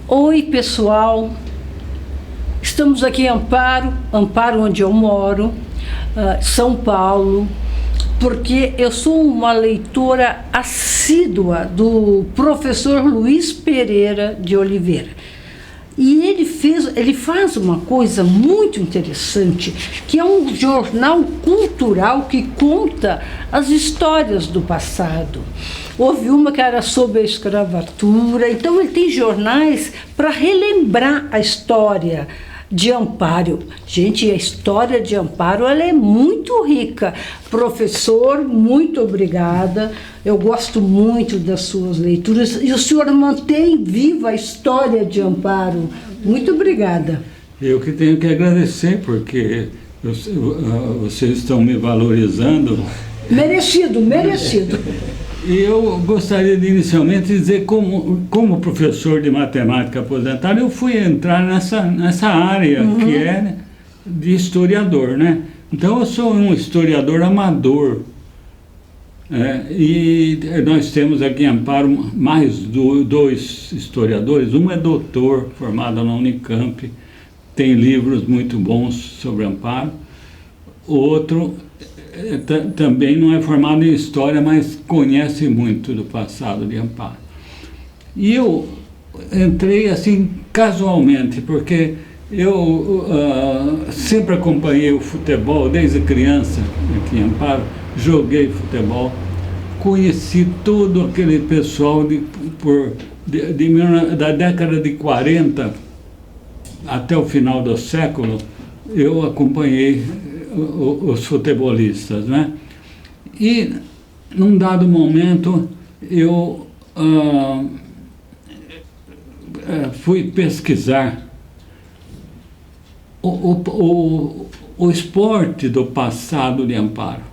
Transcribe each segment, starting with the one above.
Oi, pessoal. Estamos aqui em Amparo, onde eu moro, São Paulo, porque eu sou uma leitora assídua do professor Luiz Pereira de Oliveira. E ele faz uma coisa muito interessante, que é um jornal cultural que conta as histórias do passado. Houve uma que era sobre a escravatura, então ele tem jornais para relembrar a história de Amparo. Gente, a história de Amparo ela é muito rica. Professor, muito obrigada. Eu gosto muito das suas leituras e o senhor mantém viva a história de Amparo. Muito obrigada. Eu que tenho que agradecer, porque vocês estão me valorizando. Merecido, merecido. E eu gostaria de inicialmente dizer como professor de matemática aposentado, eu fui entrar nessa área que é de historiador, né? Então eu sou um historiador amador. E nós temos aqui em Amparo mais dois historiadores. Um é doutor, formado na Unicamp, tem livros muito bons sobre Amparo. O outro também não é formado em história, mas conhece muito do passado de Amparo. E eu entrei assim casualmente, porque eu sempre acompanhei o futebol desde criança aqui em Amparo, joguei futebol, conheci todo aquele pessoal da década de 40 até o final do século, eu acompanhei os futebolistas, né? E num dado momento eu fui pesquisar o esporte do passado de Amparo.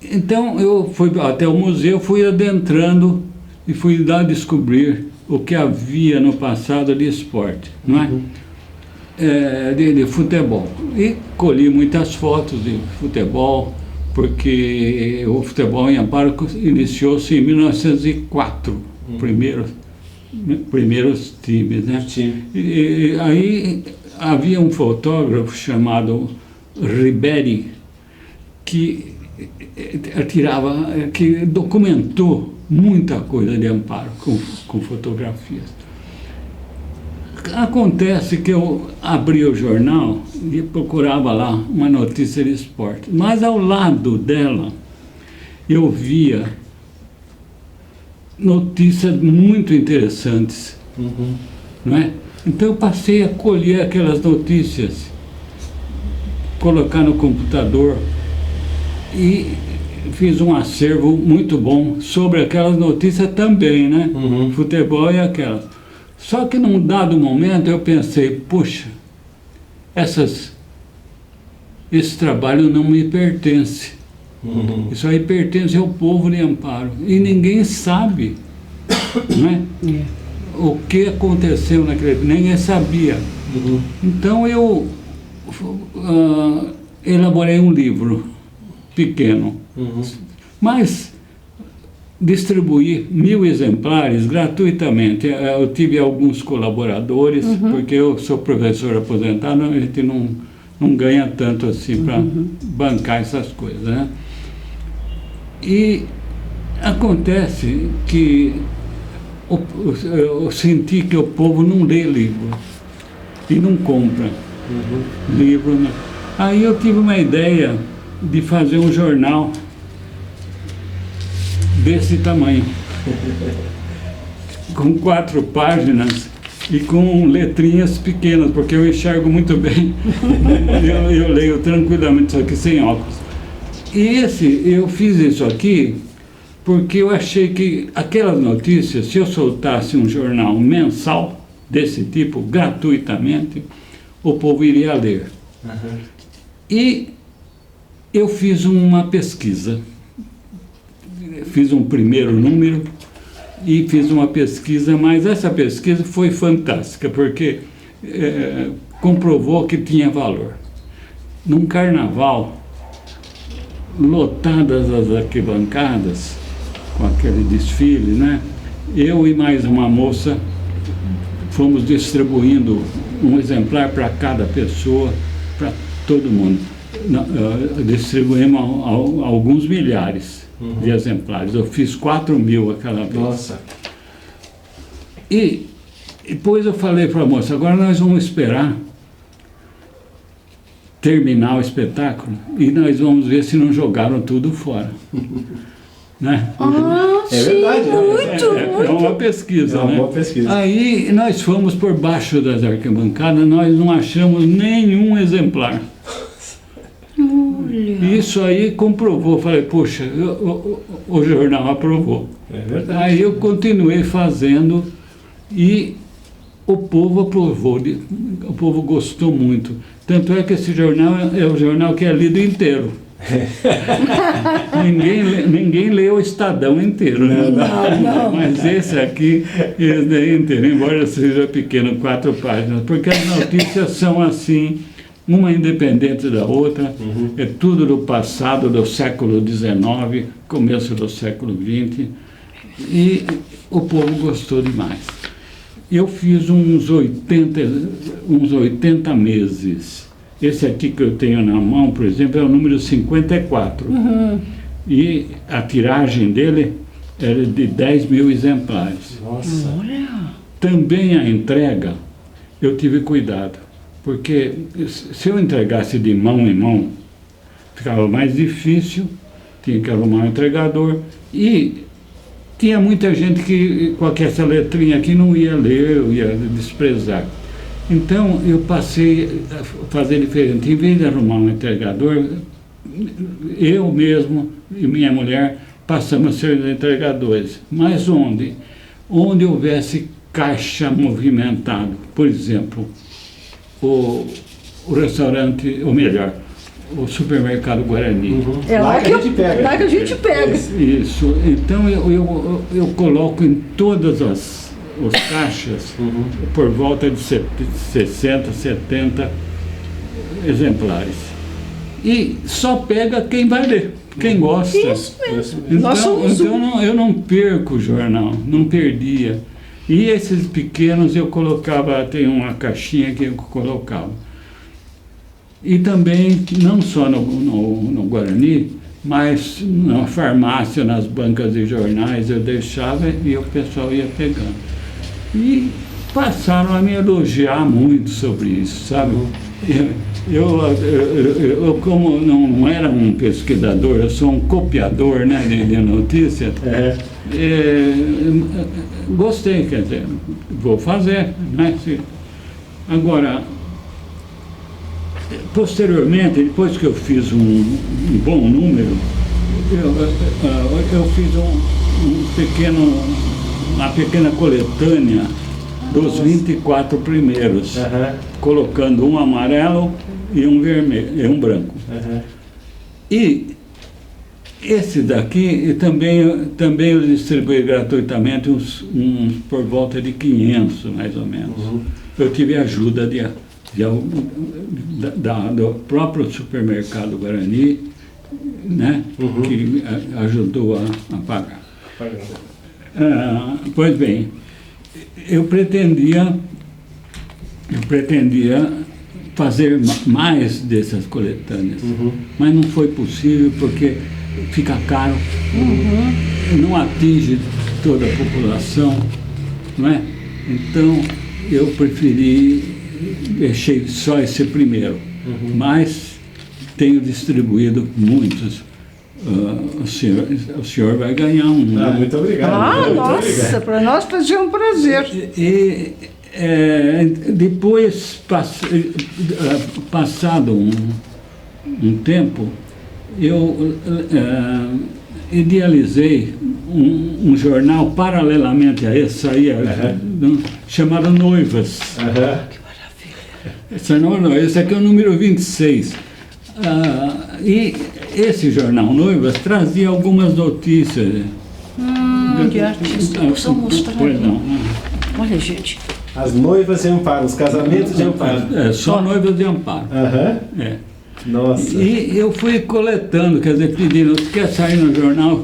Então eu fui até o museu, fui adentrando e fui lá descobrir o que havia no passado de esporte, não é? De futebol. E colhi muitas fotos de futebol, porque o futebol em Amparo iniciou-se em 1904, primeiros times, né? E aí havia um fotógrafo chamado Riberi que que documentou muita coisa de Amparo com fotografias. Acontece que eu abri o jornal e procurava lá uma notícia de esporte, mas ao lado dela eu via notícias muito interessantes, não é? Então eu passei a colher aquelas notícias, colocar no computador e fiz um acervo muito bom sobre aquelas notícias também, né? Futebol e aquelas. Só que num dado momento eu pensei, puxa, esse trabalho não me pertence. Isso aí pertence ao povo de Amparo. E ninguém sabe, né? O que aconteceu naquele... Ninguém sabia. Então eu elaborei um livro pequeno. Mas distribuí 1000 exemplares gratuitamente. Eu tive alguns colaboradores, porque eu sou professor aposentado, a gente não ganha tanto assim para bancar essas coisas, né? E acontece que eu senti que o povo não lê livro e não compra livro, né? Aí eu tive uma ideia de fazer um jornal desse tamanho, com 4 páginas e com letrinhas pequenas, porque eu enxergo muito bem. eu leio tranquilamente isso aqui sem óculos. E eu fiz isso aqui porque eu achei que aquelas notícias, se eu soltasse um jornal mensal desse tipo, gratuitamente, o povo iria ler. E eu fiz uma pesquisa. Fiz um primeiro número e fiz uma pesquisa, mas essa pesquisa foi fantástica, porque comprovou que tinha valor. Num carnaval, lotadas as arquibancadas, com aquele desfile, né? Eu e mais uma moça fomos distribuindo um exemplar para cada pessoa, para todo mundo. Distribuímos alguns milhares de exemplares. Eu fiz 4.000 aquela vez. Nossa. E depois eu falei para a moça, agora nós vamos esperar terminar o espetáculo e nós vamos ver se não jogaram tudo fora. Né? É verdade, É uma pesquisa, É uma né? boa pesquisa. Aí nós fomos por baixo das arquibancadas, nós não achamos nenhum exemplar. Isso aí comprovou, falei, poxa, o jornal aprovou. É verdade. Aí eu continuei fazendo e o povo aprovou, o povo gostou muito. Tanto é que esse jornal é o jornal que é lido inteiro. ninguém lê o Estadão inteiro, né? Não. Mas esse aqui, esse daí inteiro, embora seja pequeno, 4 páginas, porque as notícias são assim, uma independente da outra, é tudo do passado, do século XIX, começo do século XX, e o povo gostou demais. Eu fiz uns 80 meses. Esse aqui que eu tenho na mão, por exemplo, é o número 54. E a tiragem dele era de 10.000 exemplares. Nossa. Também a entrega, eu tive cuidado. Porque se eu entregasse de mão em mão, ficava mais difícil, tinha que arrumar um entregador. E tinha muita gente que, com essa letrinha aqui, não ia ler, eu ia desprezar. Então, eu passei a fazer diferente. Em vez de arrumar um entregador, eu mesmo e minha mulher passamos a ser os entregadores. Mas onde? Onde houvesse caixa movimentado. Por exemplo, o restaurante, ou melhor, o supermercado Guarani. É lá que a gente pega. Isso. Então, eu coloco em todas os caixas por volta de 60, 70 exemplares. E só pega quem vai ler, quem gosta. Isso mesmo. Então eu não perco o jornal, não perdia. E esses pequenos eu colocava, tem uma caixinha que eu colocava. E também, não só no Guarani, mas na farmácia, nas bancas de jornais, eu deixava e o pessoal ia pegando. E passaram a me elogiar muito sobre isso, sabe? Eu como não era um pesquisador, eu sou um copiador, né, de notícias, gostei, quer dizer, vou fazer, né? Agora, posteriormente, depois que eu fiz um bom número, eu fiz uma pequena coletânea dos 24 primeiros, colocando um amarelo e um vermelho, e um branco. E esse daqui também eu distribuí gratuitamente uns por volta de 500, mais ou menos. Eu tive ajuda do próprio supermercado Guarani, né, que ajudou a pagar. Pois bem, eu pretendia fazer mais dessas coletâneas, mas não foi possível porque fica caro, não atinge toda a população, não é? Então eu deixei só esse primeiro, mas tenho distribuído muitos. O senhor vai ganhar um. Né? Muito obrigado. Nossa, para nós foi um prazer. Depois, passado um tempo, eu idealizei um jornal paralelamente a esse, chamado Noivas. Que maravilha! Esse aqui é o número 26. E esse jornal Noivas trazia algumas notícias. Que artista, só mostrar. Pois não. Olha, gente. As noivas de Amparo, os casamentos de Amparo. Só noivas de Amparo. Nossa. E eu fui coletando, quer dizer, pedindo, você quer sair no jornal?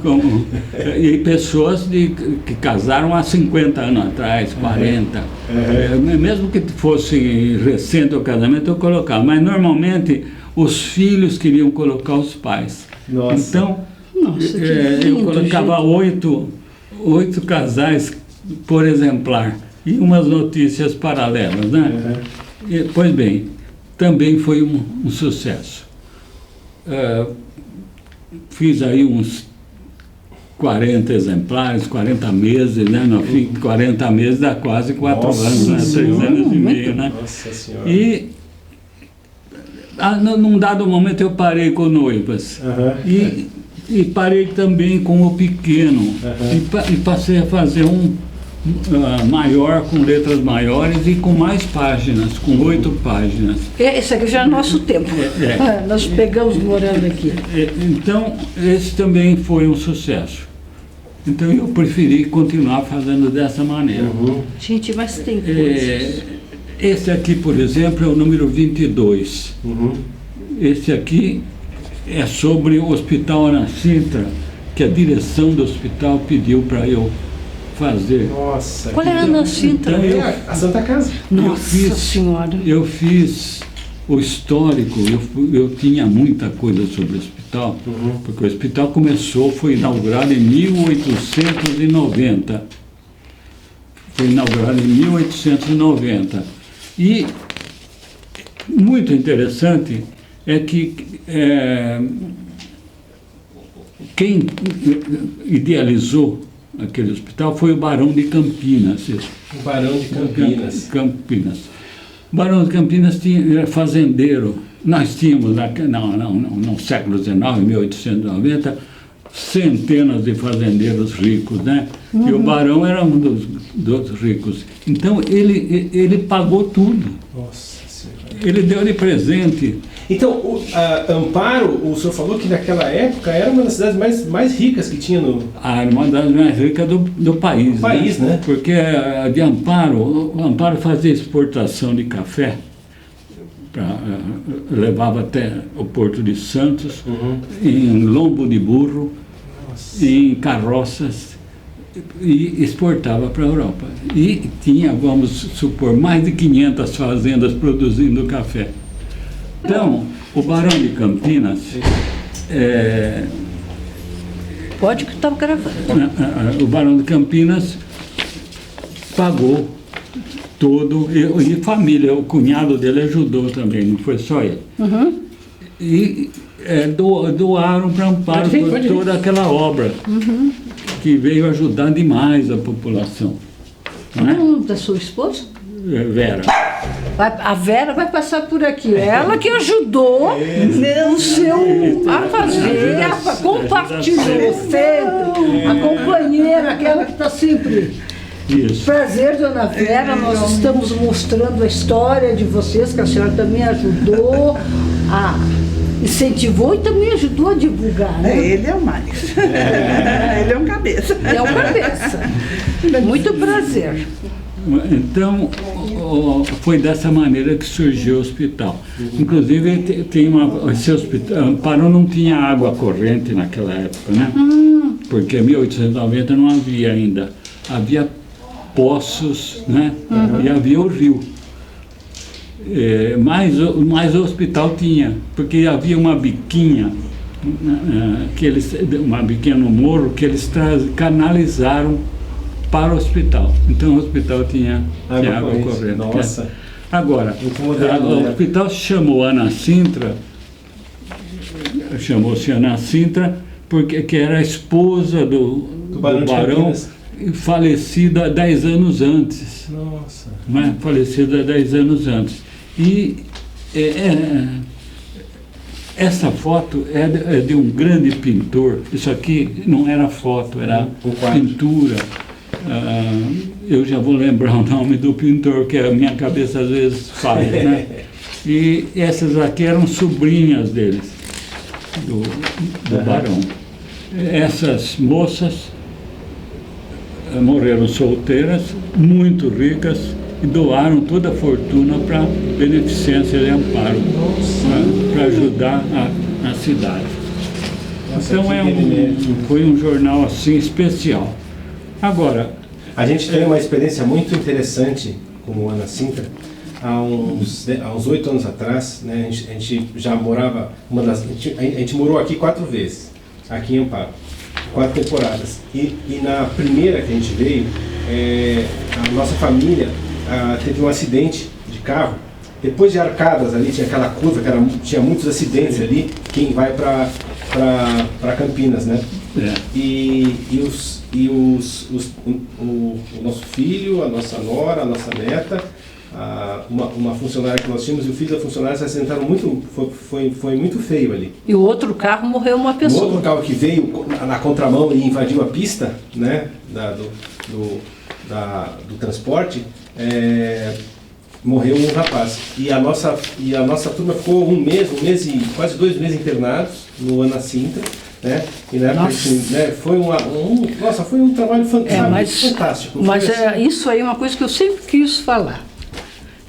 E pessoas que casaram há 50 anos atrás, 40. Mesmo que fosse recente o casamento, eu colocava. Mas normalmente os filhos queriam colocar os pais. Nossa. Então, Nossa, que lindo, eu colocava oito casais por exemplar e umas notícias paralelas, né? Pois bem, também foi um sucesso. Fiz aí uns 40 exemplares, 40 meses, né? No fim, 40 meses dá quase 4 anos, né? 3 anos e meio, né? Nossa Senhora. E num dado momento eu parei com noivas. E parei também com o pequeno. E passei a fazer um maior, com letras maiores e com mais páginas, com 8 páginas. Esse aqui já é nosso tempo. Nós pegamos morando aqui. Então, esse também foi um sucesso. Então, eu preferi continuar fazendo dessa maneira. Gente, mas tem coisas. Esse aqui, por exemplo, é o número 22. Esse aqui é sobre o Hospital Ana Sintra, que a direção do hospital pediu para eu fazer. Nossa. Qual é a Ana Sintra? Então, A Santa Casa. Nossa Senhora. Eu fiz o histórico, eu tinha muita coisa sobre o hospital, porque o hospital foi inaugurado em 1890. Foi inaugurado em 1890. E muito interessante é que quem idealizou aquele hospital foi o Barão de Campinas. O Barão de Campinas. O Barão de Campinas era fazendeiro. Nós tínhamos, no século XIX, 1890, centenas de fazendeiros ricos, né? E o Barão era um dos ricos. Então, ele pagou tudo. Nossa Senhora. Ele deu de presente. Então, Amparo, o senhor falou que naquela época era uma das cidades mais ricas que tinha no... Uma das mais ricas do país. Do país, né? Porque de Amparo, o Amparo fazia exportação de café, levava até o Porto de Santos, em lombo de burro, em carroças, e exportava para a Europa. E tinha, vamos supor, mais de 500 fazendas produzindo café. Então, o Barão de Campinas... Pode que estava gravando. O Barão de Campinas pagou todo, e família, o cunhado dele ajudou também, não foi só ele. E doaram para Amparo toda aquela obra, que veio ajudar demais a população. Qual é o nome da sua esposa? Vera. A Vera vai passar por aqui. Ela que ajudou o seu a fazer, compartilhou sempre. A companheira, aquela que está sempre. Isso. Prazer, dona Vera, nós estamos mostrando a história de vocês, que a senhora também ajudou, incentivou e também ajudou a divulgar, né? Ele é o mais. Ele é um cabeça. É um cabeça. Muito prazer. Então, foi dessa maneira que surgiu o hospital. Inclusive, esse hospital, Amparo não tinha água corrente naquela época, né? Porque em 1890 não havia ainda. Havia poços, né? E havia o rio. Mas o hospital tinha, porque havia uma biquinha, uma biquinha no morro que eles canalizaram para o hospital. Então o hospital tinha água corrente. Nossa. Agora, o hospital se chamou Ana Sintra, chamou-se Ana Sintra, que era a esposa do barão, falecida 10 anos antes. Nossa. Né? Falecida 10 anos antes. E essa foto é de um grande pintor. Isso aqui não era foto, era pintura. Eu já vou lembrar o nome do pintor, que a minha cabeça às vezes falha, né? E essas aqui eram sobrinhas deles, do barão. Essas moças morreram solteiras, muito ricas, e doaram toda a fortuna para beneficência de Amparo, para ajudar a cidade. Nossa, Então foi um jornal assim especial. Agora, a gente tem uma experiência muito interessante com o Ana Sintra. Há uns 8 anos atrás, né, a gente já morava, a gente morou aqui 4 vezes, aqui em Amparo, 4 temporadas. E na primeira que a gente veio, a nossa família teve um acidente de carro. Depois de Arcadas ali, tinha aquela curva, tinha muitos acidentes ali, quem vai para Campinas, né? O nosso filho, a nossa nora, a nossa neta, uma funcionária que nós tínhamos, e o filho da funcionária se acidentaram muito, foi muito feio ali. E o outro carro morreu uma pessoa. O outro carro que veio na contramão e invadiu a pista, né, do transporte, morreu um rapaz. E a nossa turma ficou um mês e quase 2 meses internados no Ana Sintra, né? E na época, né, foi um trabalho fantástico. Mas isso aí é uma coisa que eu sempre quis falar.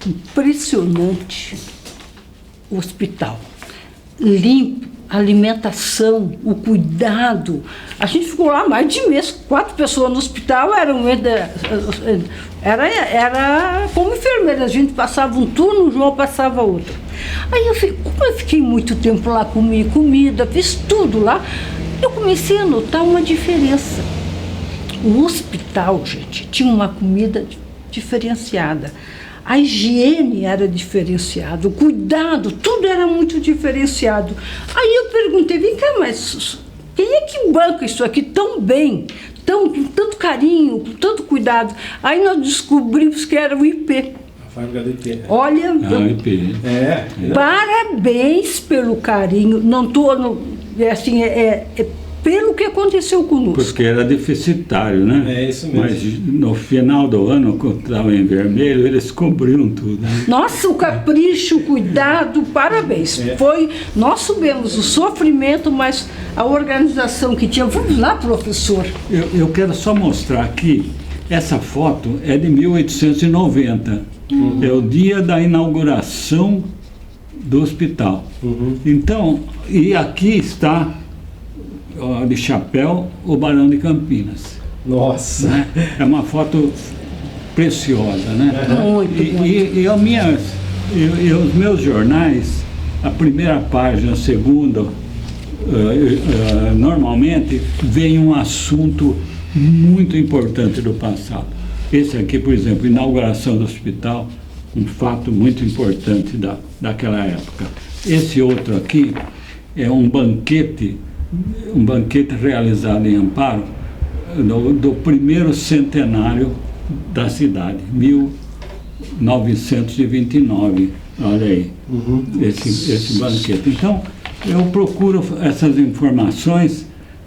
Impressionante o hospital. Limpo, alimentação, o cuidado. A gente ficou lá mais de mês, 4 pessoas no hospital, era como enfermeira, a gente passava um turno, o João passava outro. Aí como eu fiquei muito tempo lá, comi comida, fiz tudo lá, eu comecei a notar uma diferença. O hospital, gente, tinha uma comida diferenciada. A higiene era diferenciada, o cuidado, tudo era muito diferenciado. Aí eu perguntei, vem cá, mas quem é que banca isso aqui tão bem, com tanto carinho, com tanto cuidado? Aí nós descobrimos que era o IP. A fábrica do IP. Olha, IP. Parabéns pelo carinho, não estou, pelo que aconteceu conosco. Porque era deficitário, né? É isso mesmo. Mas no final do ano, quando estava em vermelho, eles cobriram tudo. Né? Nossa, o capricho, o cuidado, parabéns. Nós soubemos o sofrimento, mas a organização que tinha. Vamos lá, professor. Eu quero só mostrar aqui, essa foto é de 1890. É o dia da inauguração do hospital. Então, e aqui está, de chapéu, o Barão de Campinas. Nossa! Né? É uma foto preciosa, né? E os meus jornais, a primeira página, a segunda, normalmente vem um assunto muito importante do passado. Esse aqui, por exemplo, inauguração do hospital, um fato muito importante daquela época. Esse outro aqui é um banquete realizado em Amparo do primeiro centenário da cidade, 1929. Olha aí, esse banquete. Então, eu procuro essas informações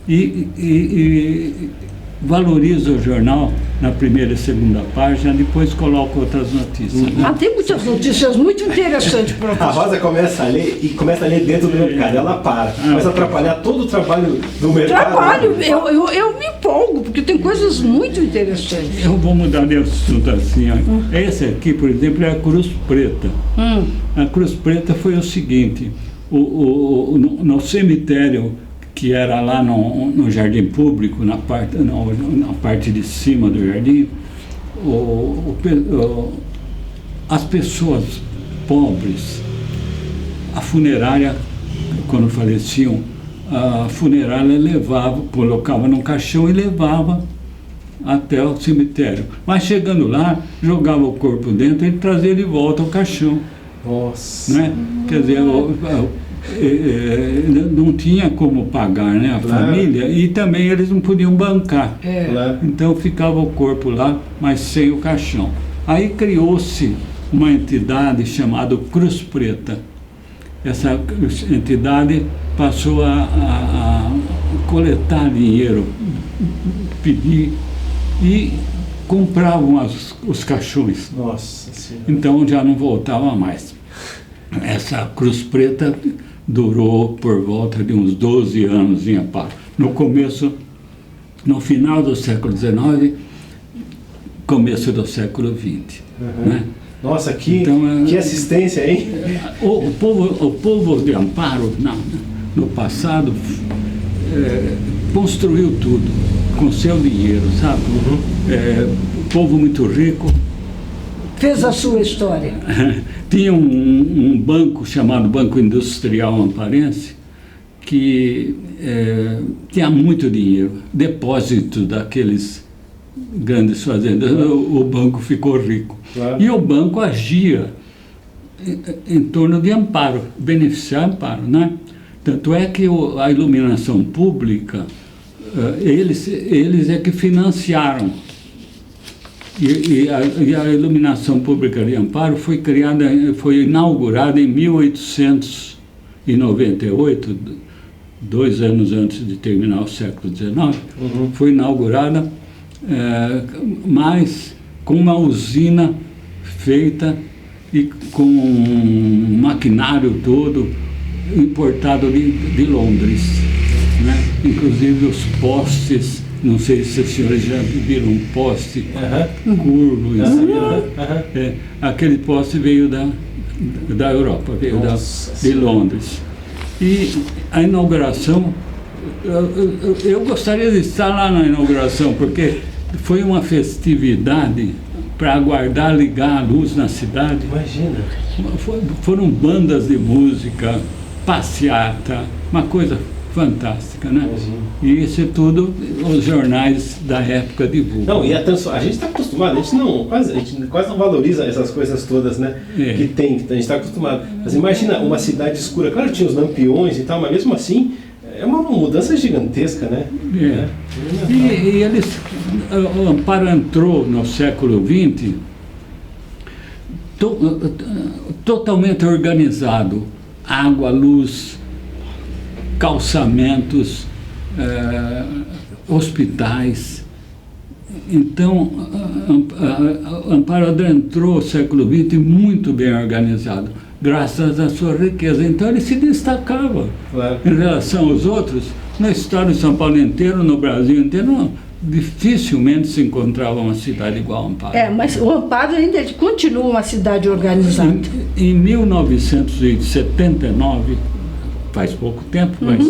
e valorizo o jornal na primeira e segunda página, depois coloco outras notícias. Né? Tem muitas notícias muito interessantes, professor. A Rosa começa a ler dentro do mercado, ela começa a atrapalhar todo o trabalho do mercado. Eu me empolgo, porque tem coisas muito interessantes. Eu vou mudar de assunto assim. Esse aqui, por exemplo, é a Cruz Preta. A Cruz Preta foi o seguinte, no cemitério que era lá no jardim público, na parte de cima do jardim, as pessoas pobres, a funerária, quando faleciam, a funerária colocava num caixão e levava até o cemitério. Mas chegando lá, jogava o corpo dentro e trazia de volta ao caixão. Nossa! Né? Quer dizer, não tinha como pagar, né, a família, e também eles não podiam bancar. Então ficava o corpo lá, mas sem o caixão. Aí criou-se uma entidade chamada Cruz Preta. Essa entidade passou a coletar dinheiro, pedir, e compravam os caixões. Nossa Senhora. Então já não voltava mais. Essa Cruz Preta durou por volta de uns 12 anos em Amparo. No final do século XIX, começo do século XX. Né? Nossa, que assistência, hein? O povo de Amparo, no passado, construiu tudo com seu dinheiro, sabe? Povo muito rico. Fez a sua história. Tinha um banco chamado Banco Industrial Amparense, que tinha muito dinheiro, depósito daqueles grandes fazendas. O banco ficou rico. Claro. E o banco agia em torno de Amparo, beneficiar Amparo, né? Tanto é que a iluminação pública, eles é que financiaram. E a iluminação pública de Amparo foi inaugurada em 1898, 2 anos antes de terminar o século XIX. Foi inaugurada, mas com uma usina feita e com um maquinário todo importado de Londres, né? Inclusive os postes, não sei se os senhores já viram um poste curvo, aquele poste veio da Europa, veio de Londres. E a inauguração, eu gostaria de estar lá na inauguração, porque foi uma festividade para aguardar ligar a luz na cidade. Imagina. Foram bandas de música, passeata, uma coisa fantástica, né? Imagina. E isso é tudo os jornais da época divulgam. Não, e a gente está acostumado, a gente quase não valoriza essas coisas todas, né? Que tem, a gente está acostumado. Mas imagina uma cidade escura, claro que tinha os lampiões e tal, mas mesmo assim é uma mudança gigantesca, né? E eles, o Amparo entrou no século XX totalmente organizado, água, luz, calçamentos, hospitais. Então, Amparo adentrou o século XX muito bem organizado, graças à sua riqueza. Então, ele se destacava em relação aos outros. No estado de São Paulo inteiro, no Brasil inteiro, dificilmente se encontrava uma cidade igual a Amparo. Mas o Amparo ainda continua uma cidade organizada. Em 1979, faz pouco tempo, mas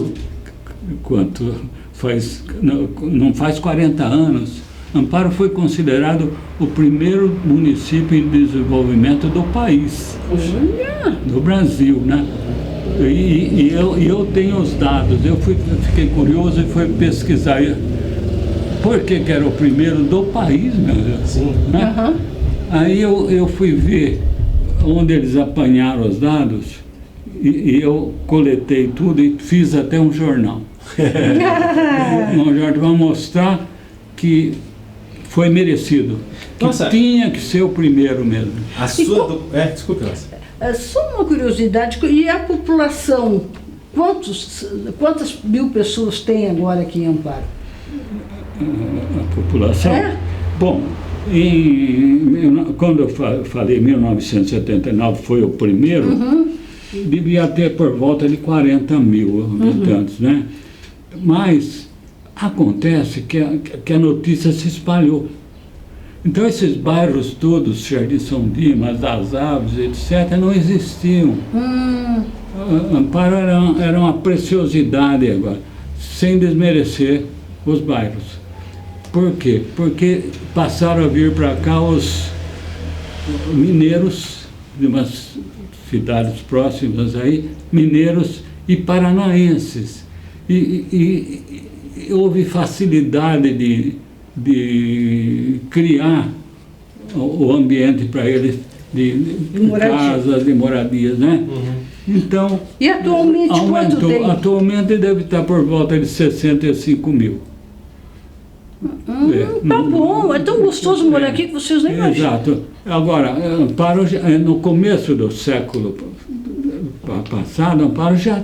não faz 40 anos, Amparo foi considerado o primeiro município em desenvolvimento do país, do Brasil, né? E eu tenho os dados, eu fiquei curioso e fui pesquisar por que era o primeiro do país, meu Deus. Sim. Né? Aí eu fui ver onde eles apanharam os dados e eu coletei tudo e fiz até um jornal. Um jornal para mostrar que foi merecido, que tinha que ser o primeiro mesmo. Desculpe, só uma curiosidade, e a população, quantas mil pessoas tem agora aqui em Amparo? A população? Bom, quando eu falei 1979 foi o primeiro, devia ter por volta de 40 mil habitantes, né? Mas acontece que a notícia se espalhou. Então esses bairros todos, Jardim São Dimas, das Aves, etc., não existiam. Amparo era uma preciosidade agora, sem desmerecer os bairros. Por quê? Porque passaram a vir para cá os mineiros de umas cidades próximas aí, mineiros e paranaenses. E houve facilidade de criar o ambiente para eles de casas, de moradias, né? Então, e atualmente quanto tem? Atualmente deve estar por volta de 65 mil. Tá bom, é tão gostoso morar aqui que vocês nem imaginam. Exato. Agora, Amparo, no começo do século passado, Amparo já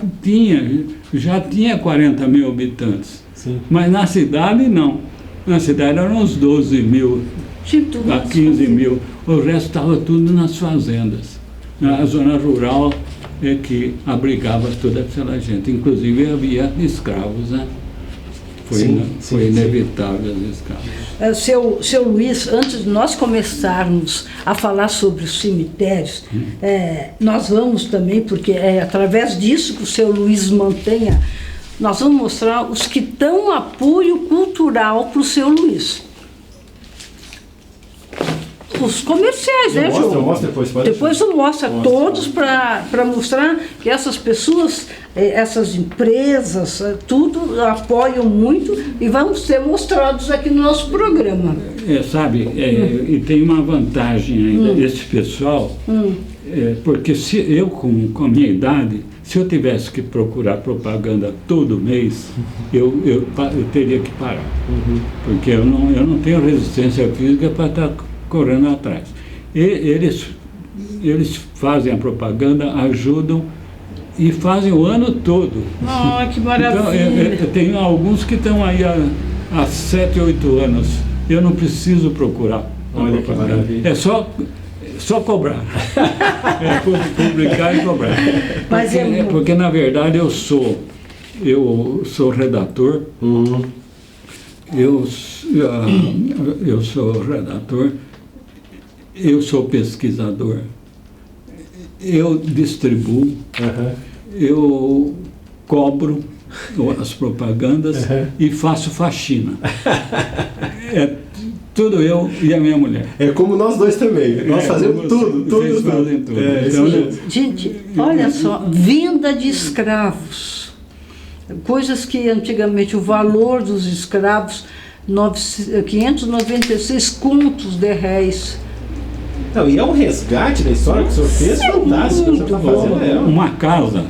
tinha 40 mil habitantes. Sim. Mas na cidade não. Na cidade eram uns 12 mil, a 15 mil. O resto estava tudo nas fazendas. A zona rural é que abrigava toda aquela gente. Inclusive havia escravos, né? Sim, foi inevitável esse caso. Seu Luiz, antes de nós começarmos a falar sobre os cemitérios, nós vamos também, porque é através disso que o seu Luiz mantenha, nós vamos mostrar os que dão apoio cultural para o seu Luiz. Os comerciais, né, Ju? Eu mostro depois, pode Depois deixar. eu mostro todos para mostrar que essas pessoas, essas empresas, tudo apoiam muito e vão ser mostrados aqui no nosso programa. Sabe, e tem uma vantagem ainda, esse pessoal, porque se eu, com a minha idade, se eu tivesse que procurar propaganda todo mês, eu teria que parar. Porque eu não tenho resistência física para estar correndo atrás. E eles fazem a propaganda, ajudam e fazem o ano todo. Oh, que maravilha! Então, eu tenho alguns que estão aí há 7, 8 anos. Eu não preciso procurar. Olha que maravilha. É só cobrar. Publicar e cobrar. Mas porque na verdade eu sou redator. Eu sou redator. Eu sou pesquisador. Eu distribuo. Eu cobro as propagandas e faço faxina. É tudo eu e a minha mulher. É como nós dois também. Nós fazemos tudo. Vocês fazem tudo. Então, gente, olha só, venda de escravos. Coisas que antigamente o valor dos escravos, 596 contos de réis. Não, e é um resgate da história que o senhor fez fantástico. O senhor está fazendo uma casa,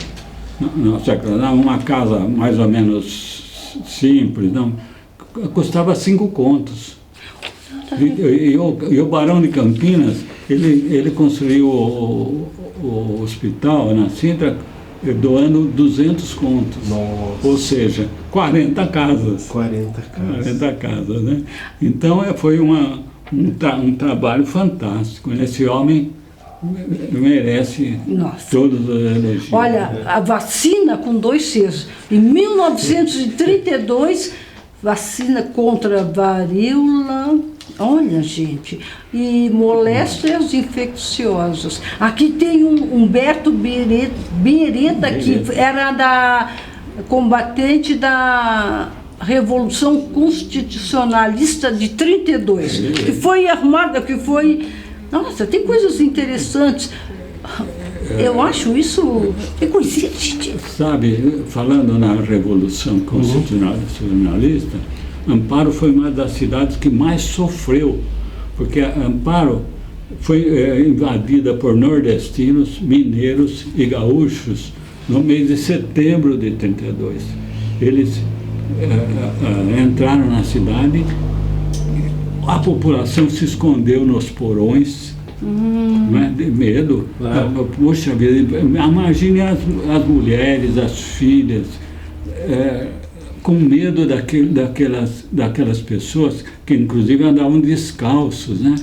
uma casa mais ou menos simples, custava 5 contos. E o Barão de Campinas, ele construiu o hospital na Sintra doando 200 contos. Nossa. Ou seja, 40 casas. 40 casas. 40 casas, né? Então foi um trabalho fantástico. Esse homem merece todos os elogios. Olha, a vacina com 2 Cs. Em 1932, vacina contra varíola, olha, gente, e moléstias infecciosas. Aqui tem um Humberto Beretta, que era combatente da Revolução Constitucionalista de 32, que foi arrumada, Nossa, tem coisas interessantes. Eu acho isso... Eu conhecia, gente. Sabe, falando na Revolução Constitucionalista, Amparo foi uma das cidades que mais sofreu, porque Amparo foi invadida por nordestinos, mineiros e gaúchos no mês de setembro de 32. Eles entraram na cidade, a população se escondeu nos porões, né, de medo. Poxa vida, imagine as mulheres, as filhas, com medo daquelas pessoas que inclusive andavam descalços, né?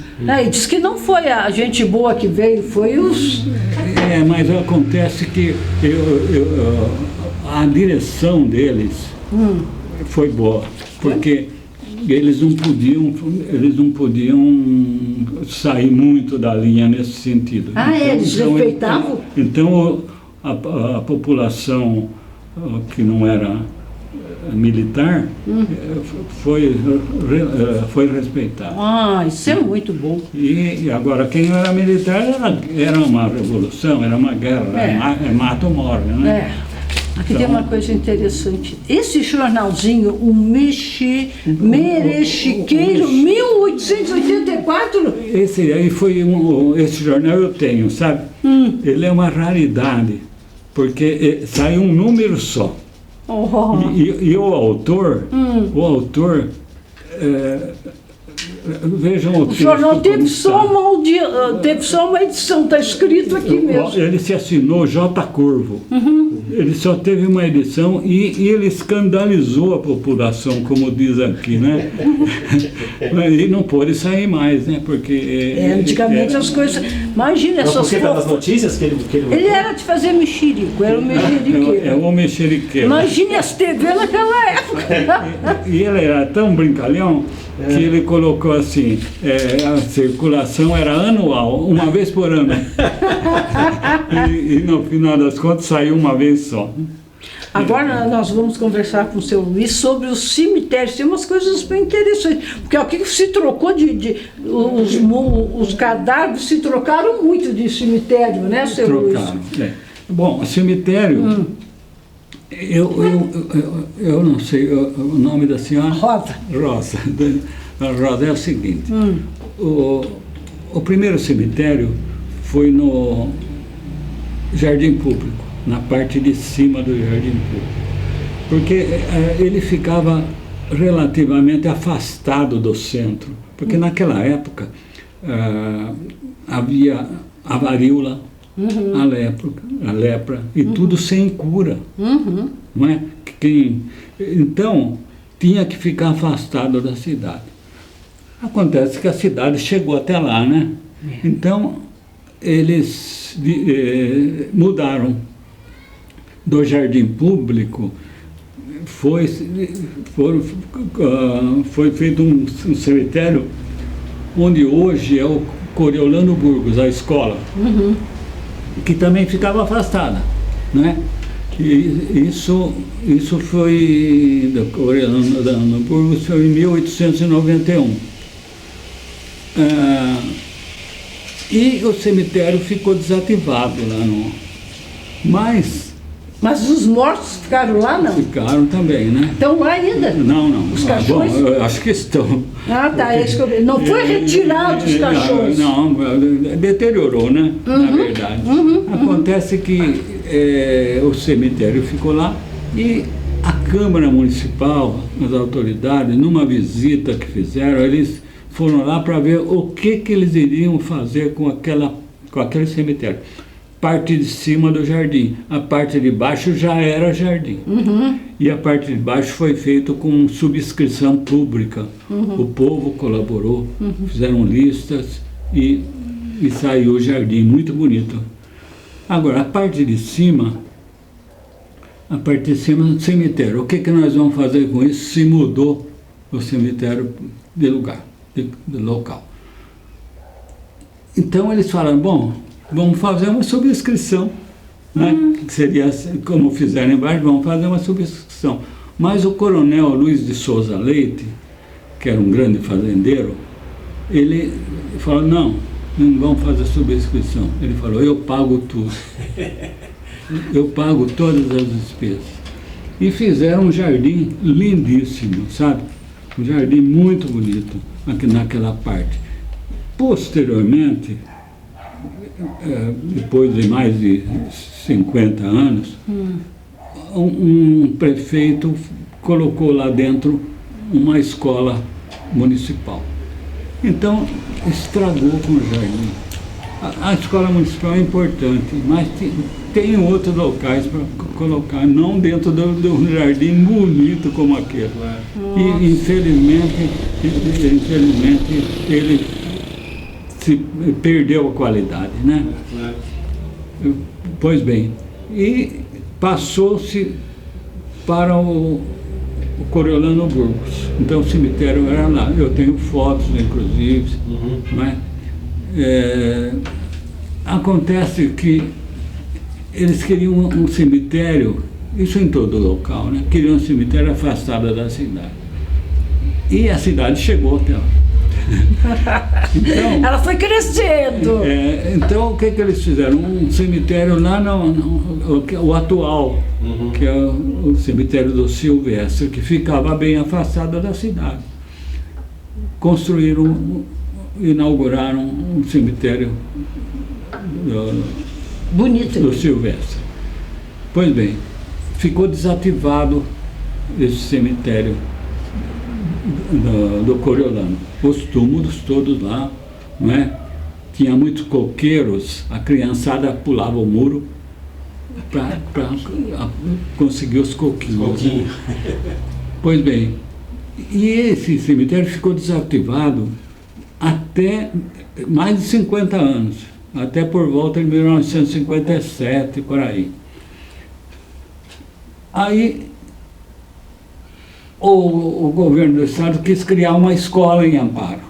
E diz que não foi a gente boa que veio, foi os... Mas acontece que a direção deles foi boa, porque eles não podiam sair muito da linha nesse sentido. Eles respeitavam? Então a população que não era militar foi respeitada. Isso é muito bom. E agora quem era militar era uma revolução, era uma guerra, mata ou morre, né? Aqui tem uma coisa interessante. Esse jornalzinho, o Merechiqueiro, 1884... Esse aí esse jornal eu tenho, sabe? Ele é uma raridade, porque saiu um número só. E o autor vejam o O texto. jornal teve como só, está. teve só uma edição, está escrito aqui mesmo. Ele se assinou J. Corvo. Ele só teve uma edição e ele escandalizou a população, como diz aqui, né? E não pôde sair mais, né? Porque... Antigamente as coisas... Imagina Mas essas por que das fofas. notícias que ele Ele era de fazer mexerico, era um mexeriqueiro. É um mexeriqueiro. Imagine as TV naquela época. E ele era tão brincalhão que ele colocou assim, a circulação era anual, uma vez por ano. E no final das contas saiu uma vez só. Agora nós vamos conversar com o seu Luiz sobre os cemitérios. Tem umas coisas bem interessantes. Porque aqui se trocou os cadáveres se trocaram muito de cemitério, né, seu Luiz? Trocaram. Bom, cemitério, eu não sei o nome da senhora. Rosa. Rosa. A Rosa é o seguinte, o primeiro cemitério foi no Jardim Público, na parte de cima do Jardim Público, porque ele ficava relativamente afastado do centro, porque naquela época havia a varíola, a lepra, e tudo sem cura, não é? Então, tinha que ficar afastado da cidade. Acontece que a cidade chegou até lá, né? Então, eles mudaram do Jardim Público, foi feito um cemitério onde hoje é o Coriolano Burgos, a escola, que também ficava afastada, né? E isso foi, do Coriolano Burgos, foi em 1891. E o cemitério ficou desativado lá no... Mas os mortos ficaram lá, não? ficaram também, né? Estão lá ainda? Não. Os caixões? Bom, eu acho que estão. Ah, tá. É isso que eu... Não foi retirado os caixões? Não, deteriorou, né? Na verdade. Acontece que o cemitério ficou lá e a Câmara Municipal, as autoridades, numa visita que fizeram, eles foram lá para ver o que eles iriam fazer com aquele cemitério. Parte de cima do jardim, a parte de baixo já era jardim. E a parte de baixo foi feito com subscrição pública. O povo colaborou, fizeram listas e saiu o jardim, muito bonito. Agora, a parte de cima do cemitério, o que nós vamos fazer com isso? Se mudou o cemitério de lugar, de local. Então eles falaram, bom, vamos fazer uma subscrição, né? Que seria, como fizeram embaixo, vamos fazer uma subscrição. Mas o coronel Luiz de Souza Leite, que era um grande fazendeiro, ele falou, não vamos fazer subscrição. Ele falou, eu pago tudo. Eu pago todas as despesas. E fizeram um jardim lindíssimo, sabe? Um jardim muito bonito aqui naquela parte. Posteriormente, depois de mais de 50 anos, um prefeito colocou lá dentro uma escola municipal. Então, estragou com o jardim. A escola municipal é importante, mas tem outros locais para colocar, não dentro do jardim bonito como aquele. E, infelizmente, ele perdeu a qualidade, né? Pois bem, e passou-se para o Coriolano Burgos. Então o cemitério era lá. Eu tenho fotos, inclusive. Né? Acontece que eles queriam um cemitério, isso em todo local, né? Queriam um cemitério afastado da cidade. E a cidade chegou até lá. Então, ela foi crescendo. Então, o que eles fizeram? Um cemitério lá o atual, que é o cemitério do Silvestre, que ficava bem afastado da cidade. Inauguraram um cemitério bonito do Silvestre. Pois bem, ficou desativado esse cemitério do Coriolano. Os túmulos todos lá, não é? Tinha muitos coqueiros, a criançada pulava o muro para conseguir os coquinhos. Pois bem, e esse cemitério ficou desativado até mais de 50 anos, até por volta de 1957, por aí. Aí o governo do estado quis criar uma escola em Amparo.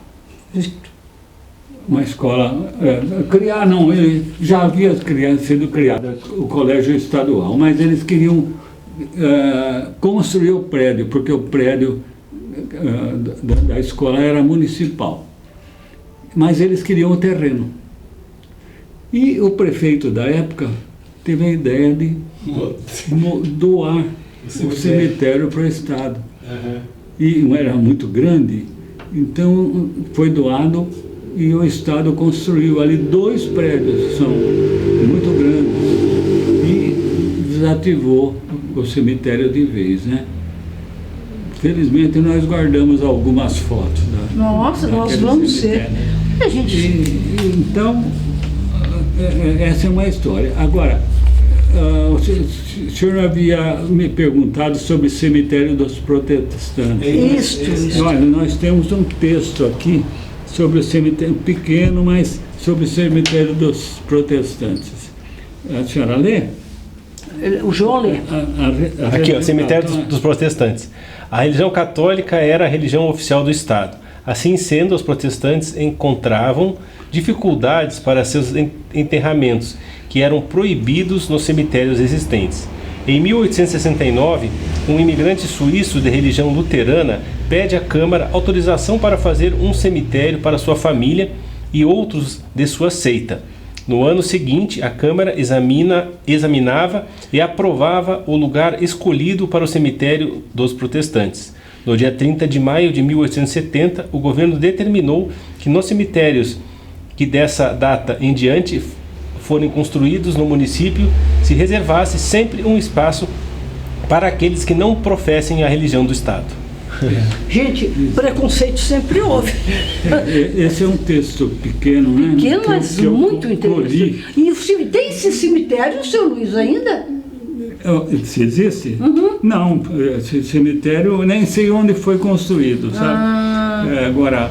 Uma escola, criar não, ele já havia sido criado o colégio estadual, mas eles queriam construir o prédio, porque o prédio da escola era municipal. Mas eles queriam o terreno. E o prefeito da época teve a ideia de doar o cemitério para o estado. E não era muito grande, então foi doado e o estado construiu ali 2 prédios, são muito grandes, e desativou o cemitério de vez, né? Felizmente nós guardamos algumas fotos. Nossa, nós vamos ser. A gente... Então, essa é uma história. Agora, o senhor havia me perguntado sobre o cemitério dos protestantes. Isso. Olha, nós temos um texto aqui sobre o cemitério, pequeno, mas sobre o cemitério dos protestantes. A senhora lê? O João lê. Aqui, ó, cemitério dos protestantes. A religião católica era a religião oficial do Estado. Assim sendo, os protestantes encontravam dificuldades para seus enterramentos, que eram proibidos nos cemitérios existentes. Em 1869, um imigrante suíço de religião luterana pede à Câmara autorização para fazer um cemitério para sua família e outros de sua seita. No ano seguinte, a Câmara examinava e aprovava o lugar escolhido para o cemitério dos protestantes. No dia 30 de maio de 1870, o governo determinou que nos cemitérios que dessa data em diante forem construídos no município, se reservasse sempre um espaço para aqueles que não professem a religião do Estado. Gente, preconceito sempre houve. Esse é um texto pequeno, né? Pequeno, mas muito interessante. E tem esse cemitério, seu Luiz, ainda? Se existe? Não, esse cemitério nem sei onde foi construído, sabe? Agora,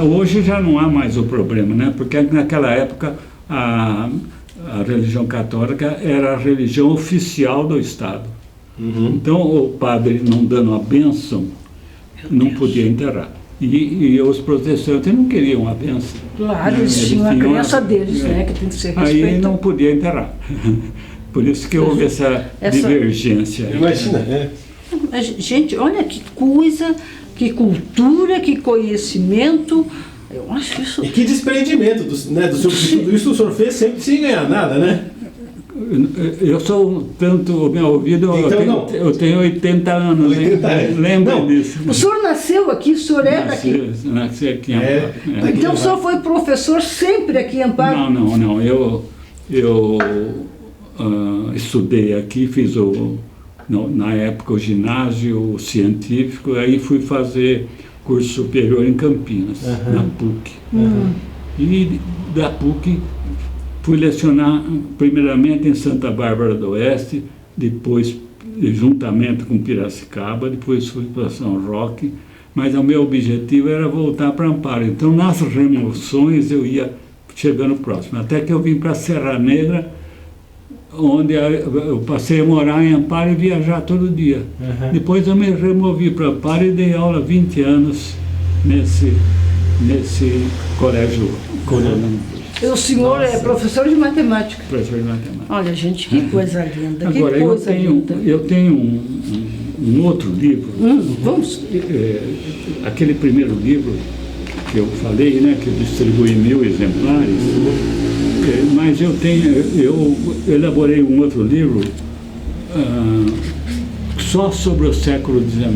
hoje já não há mais o problema, né? Porque naquela época a religião católica era a religião oficial do Estado. Então o padre, não dando a bênção, não podia enterrar. E os protestantes não queriam a bênção. Claro, eles tinham a crença deles, né? Que tem que ser respeitada. Aí não podia enterrar. Por isso que houve essa divergência. Imagina, Gente, olha que coisa, que cultura, que conhecimento. Eu acho isso... E que desprendimento do senhor, tudo isso o senhor fez sempre sem ganhar nada, né? Eu sou tanto, meu ouvido, então, eu tenho 80 anos, 80 anos. Lembra disso? O senhor nasceu aqui, o senhor é daqui? Nasci aqui em Amparo. Então o senhor foi professor sempre aqui em Amparo? Não, eu estudei aqui, fiz na época o ginásio científico, aí fui fazer curso superior em Campinas, na PUC. E da PUC fui lecionar primeiramente em Santa Bárbara do Oeste, depois juntamente com Piracicaba, depois fui para São Roque, mas o meu objetivo era voltar para Amparo. Então nas remoções eu ia chegando próximo, até que eu vim para Serra Negra, onde eu passei a morar em Amparo e viajar todo dia. Depois eu me removi para Amparo e dei aula 20 anos nesse colégio Coriolano. O senhor é professor de matemática. Professor de matemática. Olha, gente, que coisa linda. Agora, que coisa linda. Eu tenho um outro livro. Vamos. Aquele primeiro livro que eu falei, né, que eu distribuí 1000 exemplares. Mas eu elaborei um outro livro só sobre o século XIX,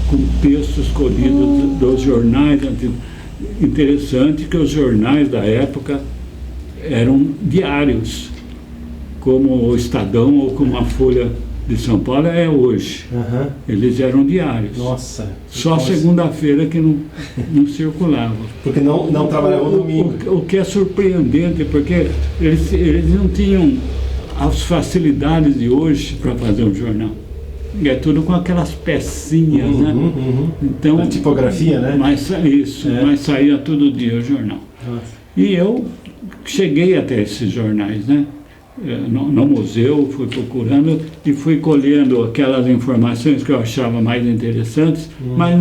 com textos colhidos dos jornais antigos. Interessante que os jornais da época eram diários, como o Estadão ou como a Folha de São Paulo é hoje. Aham. Eles eram diários. Nossa. Só Nossa. segunda-feira que não circulava. Porque não trabalhavam domingo. O que é surpreendente, porque eles não tinham as facilidades de hoje para fazer um jornal. É tudo com aquelas pecinhas, né? Então, A tipografia, né? Mas saía todo dia o jornal. Nossa. E eu cheguei até esses jornais, né? No museu, fui procurando e fui colhendo aquelas informações que eu achava mais interessantes, mas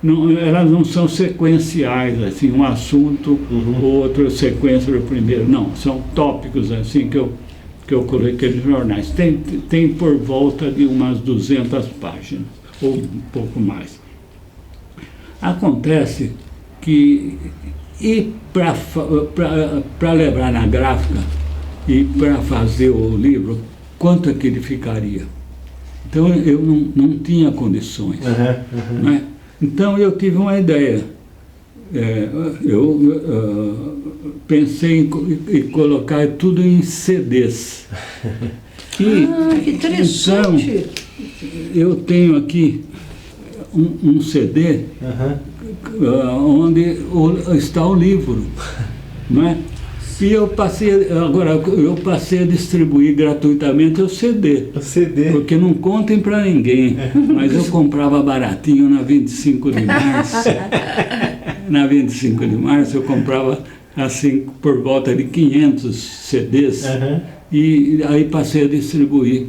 elas não são sequenciais, assim, um assunto, outro sequência do primeiro. Não, são tópicos assim que eu coloquei nos jornais. Tem por volta de umas 200 páginas, ou um pouco mais. Acontece que, e para levar na gráfica e para fazer o livro, quanto é que ele ficaria? Então eu não tinha condições. Né? Então eu tive uma ideia. Eu pensei em colocar tudo em CDs. Que interessante. Então, eu tenho aqui um CD onde está o livro, não é? E eu passei a distribuir gratuitamente o CD. O CD. Porque não contem para ninguém, mas eu comprava baratinho na 25 de março. Na 25 de março eu comprava assim por volta de 500 CDs e aí passei a distribuir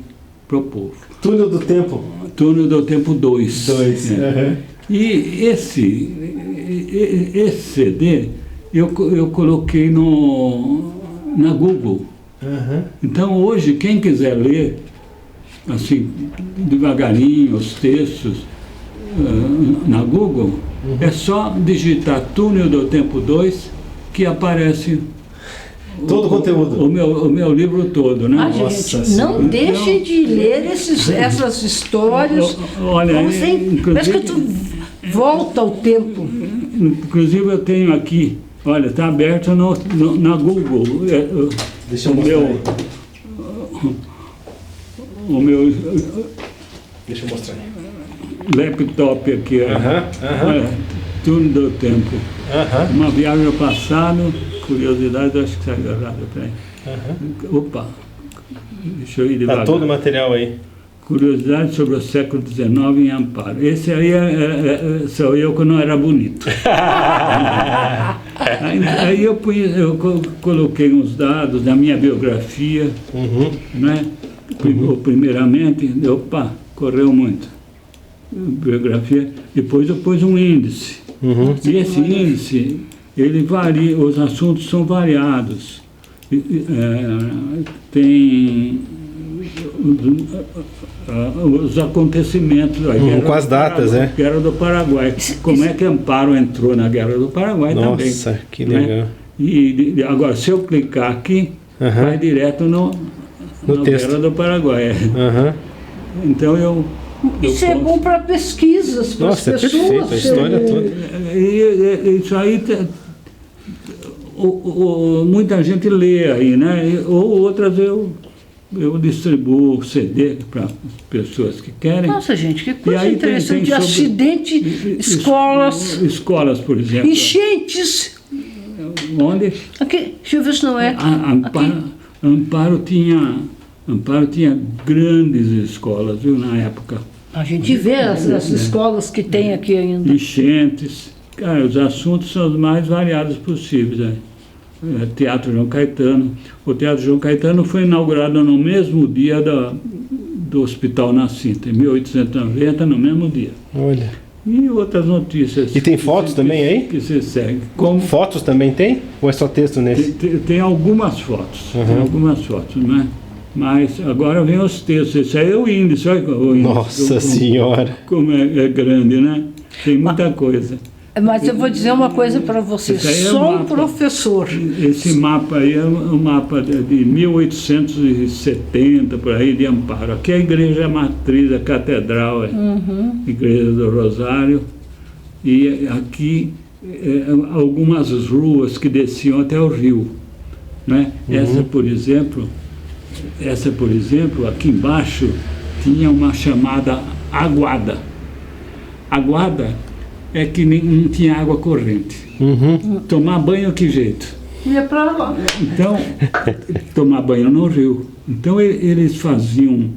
para o povo. Túnel do Tempo. Túnel do Tempo 2. E esse CD eu coloquei na Google. Então hoje quem quiser ler assim devagarinho os textos na Google, é só digitar Túnel do Tempo 2 que aparece todo o conteúdo. O meu livro todo, né? Gente, não deixe de ler essas histórias. Olha, parece que tu volta ao tempo. Inclusive eu tenho aqui, olha, está aberto na Google. Deixa eu mostrar Deixa eu mostrar laptop aqui, olha, Túnel do Tempo. Uma viagem ao passado, curiosidade, acho que está agarrado para aí. Opa, deixa eu ir devagar. Está todo o material aí. Curiosidade sobre o século XIX em Amparo. Esse aí sou eu quando não era bonito. Aí eu coloquei uns dados da minha biografia, né? Primeiramente, opa, correu muito. Biografia, depois eu pus um índice. E esse índice, ele varia, os assuntos são variados. Tem os acontecimentos com as datas, Guerra do Paraguai. Como é que Amparo entrou na Guerra do Paraguai também. Nossa, que legal. Né? E agora, se eu clicar aqui, vai direto no texto. Guerra do Paraguai. Então isso é bom para pesquisas, para as pessoas. Perfeito, a história toda. Isso aí muita gente lê aí, né? Ou outras eu distribuo CD para as pessoas que querem. Nossa, gente, que coisa aí interessante. tem Acidente, escolas. Escolas, por exemplo. Enchentes. Onde? Aqui, deixa eu ver se não é. Amparo tinha grandes escolas, viu, na época. A gente vê as escolas que tem aqui ainda. Enchentes. Cara, os assuntos são os mais variados possíveis. Teatro João Caetano. O Teatro João Caetano foi inaugurado no mesmo dia do Hospital Nascimento, em 1890, no mesmo dia. Olha. E outras notícias. E tem fotos também aí? Que se segue. Como fotos também tem? Ou é só texto nesse? Tem algumas fotos. Tem algumas fotos, né? Mas agora vem os textos. Esse aí é o índice. Olha o índice. Nossa Senhora! Como é grande, né? Tem muita coisa. Mas eu vou dizer uma coisa para você. Só um professor. Esse mapa aí é um mapa de 1870, por aí, de Amparo. Aqui é a igreja matriz, a catedral, Igreja do Rosário. E aqui algumas ruas que desciam até o rio. Né? Essa, por exemplo, aqui embaixo tinha uma chamada aguada. Aguada é que não tinha água corrente. Tomar banho, que jeito? Ia para lá. Então, tomar banho no rio. Então, eles faziam,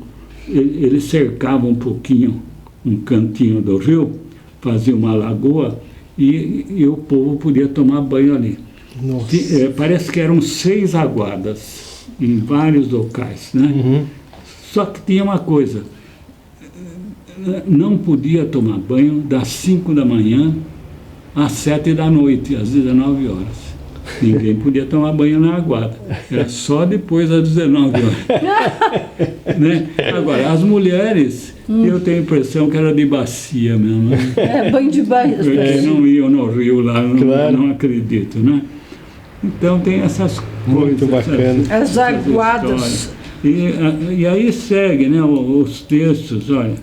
eles cercavam um pouquinho, um cantinho do rio, faziam uma lagoa e o povo podia tomar banho ali. Parece que eram 6 aguadas em vários locais, né? Só que tinha uma coisa, não podia tomar banho das 5 da manhã às 7 da noite, às 19 horas. Ninguém podia tomar banho na aguada. Era só depois das 19 horas. Né? Agora, as mulheres, eu tenho a impressão que era de bacia mesmo. Né? Banho de bacia. Porque não iam no rio lá, não acredito, né? Então tem essas coisas. Muito bacana. As aguadas. E aí segue, né, os textos, olha,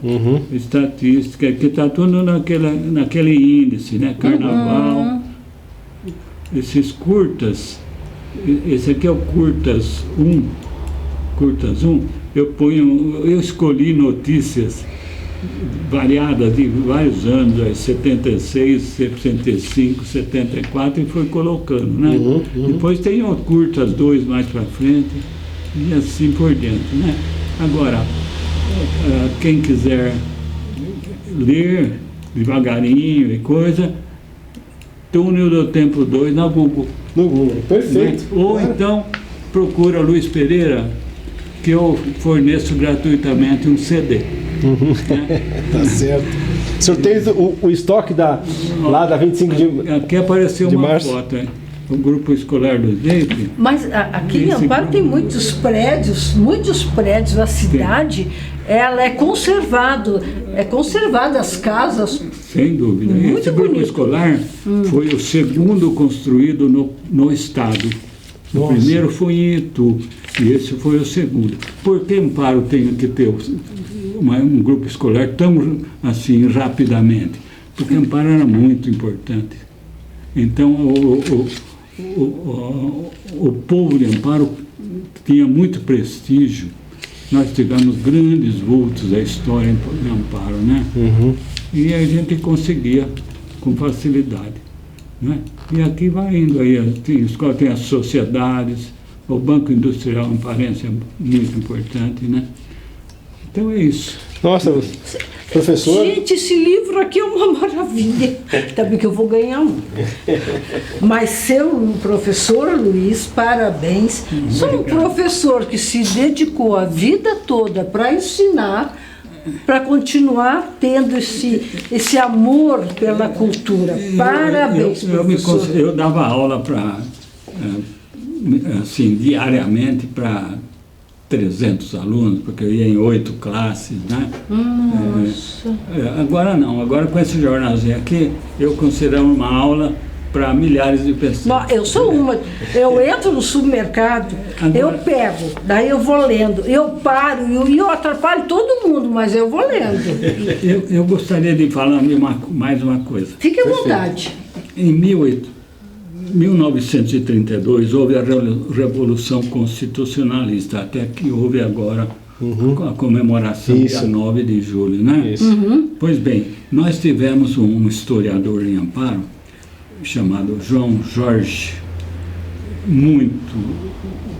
estatística, que está tudo naquele índice, né, carnaval, esses curtas, esse aqui é o curtas 1, eu escolhi notícias variadas de vários anos, 76, 75, 74, e foi colocando, né? Depois tem o curtas 2 mais para frente, e assim por diante, né? Agora, quem quiser ler devagarinho e coisa, Túnel do Tempo 2 na Google. No Google, perfeito. Né? Ou então procura Luiz Pereira, que eu forneço gratuitamente um CD. Né? Tá certo. O senhor tem o estoque lá da 25 de Aqui apareceu de uma março. foto, hein? O grupo escolar do Zeip. Mas aqui em Amparo tem muitos prédios, a cidade, ela é conservada as casas. Sem dúvida. Muito Esse grupo bonito. escolar foi o segundo construído no estado. O primeiro foi em Itu, e esse foi o segundo. Por que Amparo tem que ter um grupo escolar tão assim rapidamente? Porque Amparo era muito importante. Então, o povo de Amparo tinha muito prestígio. Nós tivemos grandes vultos da história em Amparo, né? E a gente conseguia com facilidade, né? E aqui vai indo aí, tem as sociedades, o Banco Industrial Amparense é muito importante, né? Então é isso. Nossa, professor. Gente, esse livro aqui é uma maravilha. Também que eu vou ganhar um. Mas seu professor Luiz, parabéns. Sou um professor que se dedicou a vida toda para ensinar, para continuar tendo esse amor pela cultura. Parabéns, professor. Eu dava aula para, assim, diariamente para 300 alunos, porque eu ia em 8 classes, né? Nossa. Agora não, agora com esse jornalzinho aqui, eu considero uma aula para milhares de pessoas. Não, eu sou uma. Eu entro no supermercado, eu pego, daí eu vou lendo, eu paro e eu atrapalho todo mundo, mas eu vou lendo. Eu gostaria de falar mais uma coisa. Fique à vontade. Em 1932 houve a Revolução Constitucionalista, até que houve agora a comemoração dia 9 de julho, né? Pois bem, nós tivemos um historiador em Amparo, chamado João Jorge, muito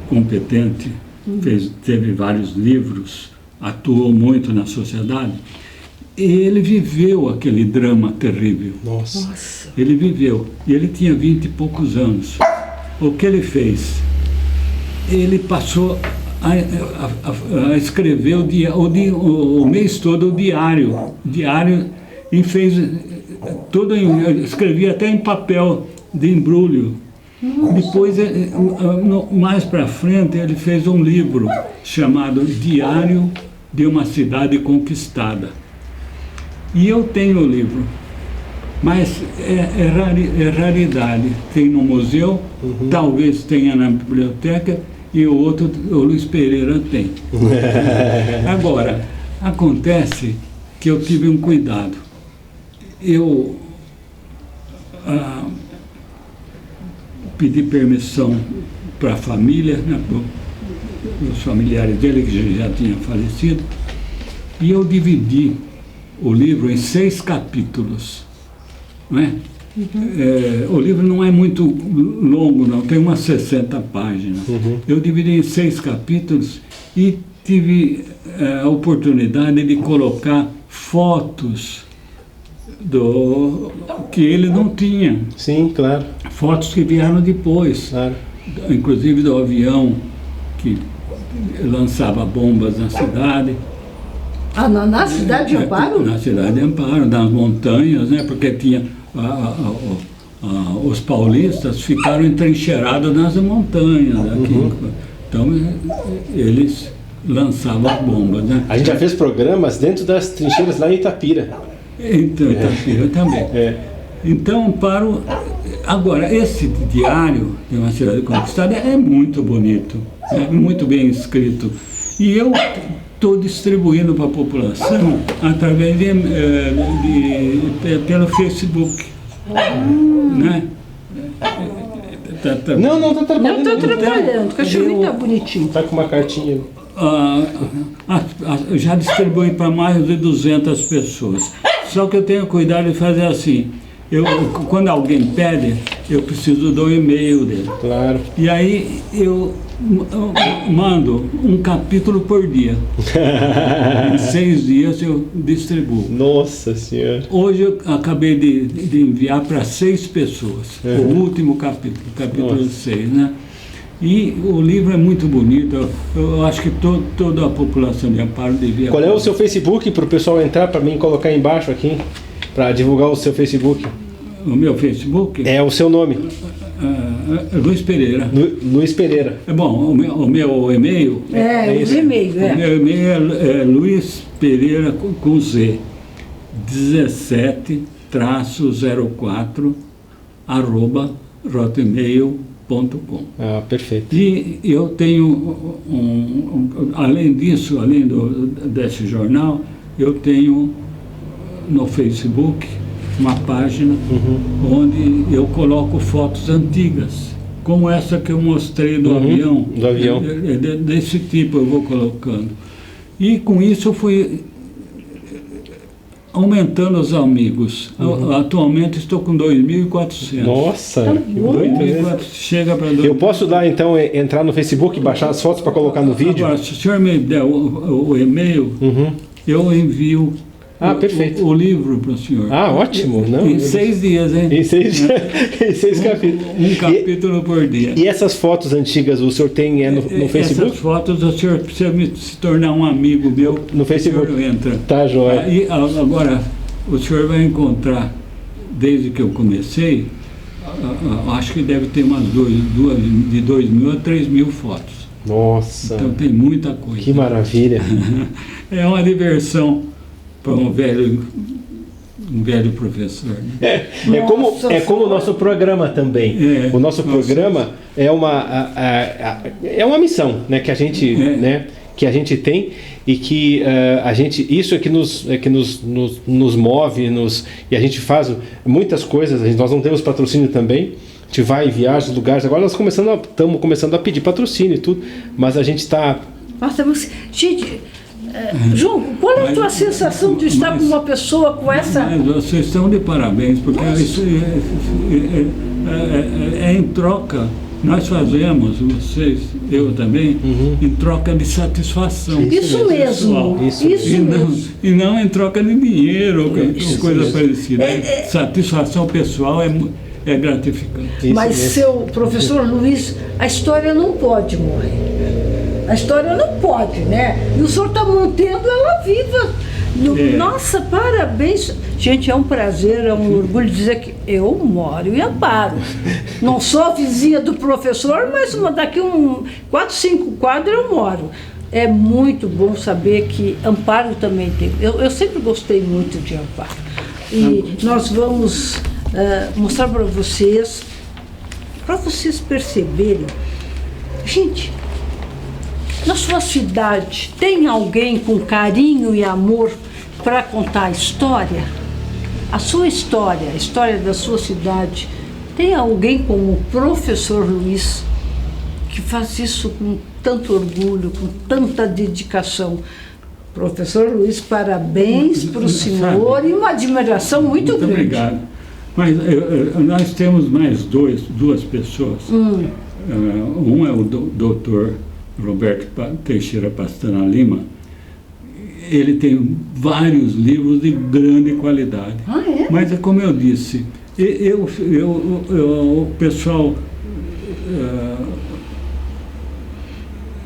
competente, teve vários livros, atuou muito na sociedade, e ele viveu aquele drama terrível. Nossa. Ele viveu, e ele tinha 20 e poucos anos. O que ele fez? Ele passou a escrever o mês todo o diário, e fez tudo, escrevia até em papel de embrulho. Depois, mais para frente, ele fez um livro chamado Diário de uma Cidade Conquistada. E eu tenho o livro, mas é raridade. Tem no museu, talvez tenha na biblioteca, e o outro, o Luiz Pereira, tem. Agora, acontece que eu tive um cuidado. Eu pedi permissão para a família, né, os familiares dele, que já tinham falecido, E eu dividi o livro em 6 capítulos. Não é? O livro não é muito longo, não, tem umas 60 páginas. Eu dividi em 6 capítulos e tive a oportunidade de colocar fotos que ele não tinha. Sim, claro. Fotos que vieram depois, Claro. inclusive do avião que lançava bombas na cidade. Na cidade de Amparo? Na cidade de Amparo, nas montanhas, né? Porque tinha os paulistas ficaram entrincheirados nas montanhas aqui. Então eles lançavam as bombas, né? A gente já fez programas dentro das trincheiras lá em Itapira. Então, Itapira também. Então, Amparo... Agora, esse diário de uma cidade conquistada é muito bonito, é muito bem escrito. E eu estou distribuindo para a população através pelo Facebook. Né? Não, tá trabalhando. Eu estou trabalhando, o cachorrinho está bonitinho. Tá com uma cartinha. Eu já distribuí para mais de 200 pessoas. Só que eu tenho cuidado de fazer assim. Quando alguém pede, eu preciso do e-mail dele. Claro. E aí eu mando um capítulo por dia. Em 6 dias eu distribuo. Nossa Senhora. Hoje eu acabei de enviar para 6 pessoas. O último capítulo 6, né? E o livro é muito bonito. Eu acho que toda a população de Amparo devia... Qual é o seu Facebook para o pessoal entrar, para mim colocar embaixo aqui, para divulgar o seu Facebook? O meu Facebook? É o seu nome. Luiz Pereira. Luiz Pereira. Bom, o meu e-mail... O e-mail, O meu e-mail é Luiz Pereira com Z, 17-04 @hotmail.com. Perfeito. E eu tenho, além disso, além desse jornal, eu tenho no Facebook uma página onde eu coloco fotos antigas, como essa que eu mostrei do avião. Do avião. Desse tipo eu vou colocando. E com isso eu fui aumentando os amigos. Atualmente estou com 2.400. Nossa, que 2.400, chega para 2.000. Eu posso lá então entrar no Facebook e baixar as fotos para colocar no vídeo? Agora, se o senhor me der o e-mail, eu envio perfeito. o livro para o senhor. Ótimo. Não, em 6 dias, hein? Em 6 capítulos. Um capítulo por dia. E essas fotos antigas o senhor tem no Facebook? Essas fotos o senhor precisa se tornar um amigo meu. No Facebook. O senhor entra. Tá, joia. E agora, o senhor vai encontrar, desde que eu comecei, acho que deve ter umas de 2.000 a 3.000 fotos. Nossa. Então tem muita coisa. Que maravilha. É uma diversão para um velho professor. Né? É como o nosso programa também. O nosso programa é uma missão, né, que a gente, né, que a gente tem e que isso é que nos move, e a gente faz muitas coisas. Nós não temos patrocínio também. A gente vai em viagens, lugares. Agora nós estamos começando a pedir patrocínio e tudo, mas a gente está... Nossa, gente... João, qual é a tua sensação de estar com uma pessoa com essa... Mas vocês estão de parabéns, porque isso é em troca. Nós fazemos, vocês, eu também, em troca de satisfação. Isso mesmo. E não em troca de dinheiro, coisa parecida. Satisfação pessoal é gratificante. Mas, seu professor Luiz, a história não pode morrer. A história não pode, né? E o senhor está mantendo ela viva. Nossa, parabéns. Gente, é um prazer, é um orgulho dizer que eu moro em Amparo. Não sou a vizinha do professor, mas daqui 4, 5 quadras eu moro. É muito bom saber que Amparo também tem. Eu sempre gostei muito de Amparo. E nós vamos mostrar para vocês perceberem. Gente, na sua cidade, tem alguém com carinho e amor para contar a história? A sua história, a história da sua cidade. Tem alguém como o professor Luiz que faz isso com tanto orgulho, com tanta dedicação? Professor Luiz, parabéns para o senhor e uma admiração muito grande. Obrigado. Mas nós temos mais duas pessoas. Um é o doutor Roberto Teixeira Pastana Lima. Ele tem vários livros de grande qualidade. Ah, é? Mas é como eu disse, o pessoal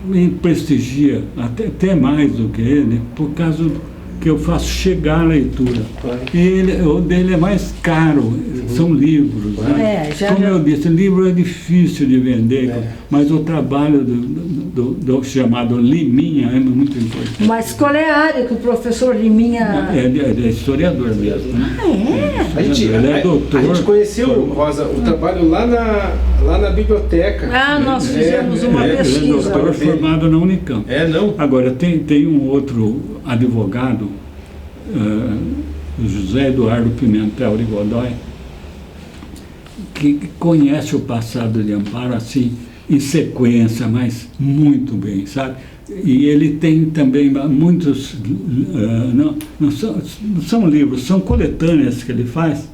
me prestigia até mais do que ele, por causa que eu faço chegar a leitura. O dele é mais caro, são livros. Né? Como eu disse, livro é difícil de vender, mas o trabalho do chamado Liminha é muito importante. Mas qual é a área que o professor Liminha... É historiador mesmo. Né? Ah, é? Ele é doutor. A gente conheceu, Rosa, o trabalho lá na biblioteca. Ah, nós fizemos uma pesquisa. Ele é doutor formado na Unicamp. Não? Agora, tem um outro advogado, José Eduardo Pimentel de Godoy, que conhece o passado de Amparo assim, em sequência, mas muito bem, sabe? E ele tem também muitos, não são livros, são coletâneas que ele faz,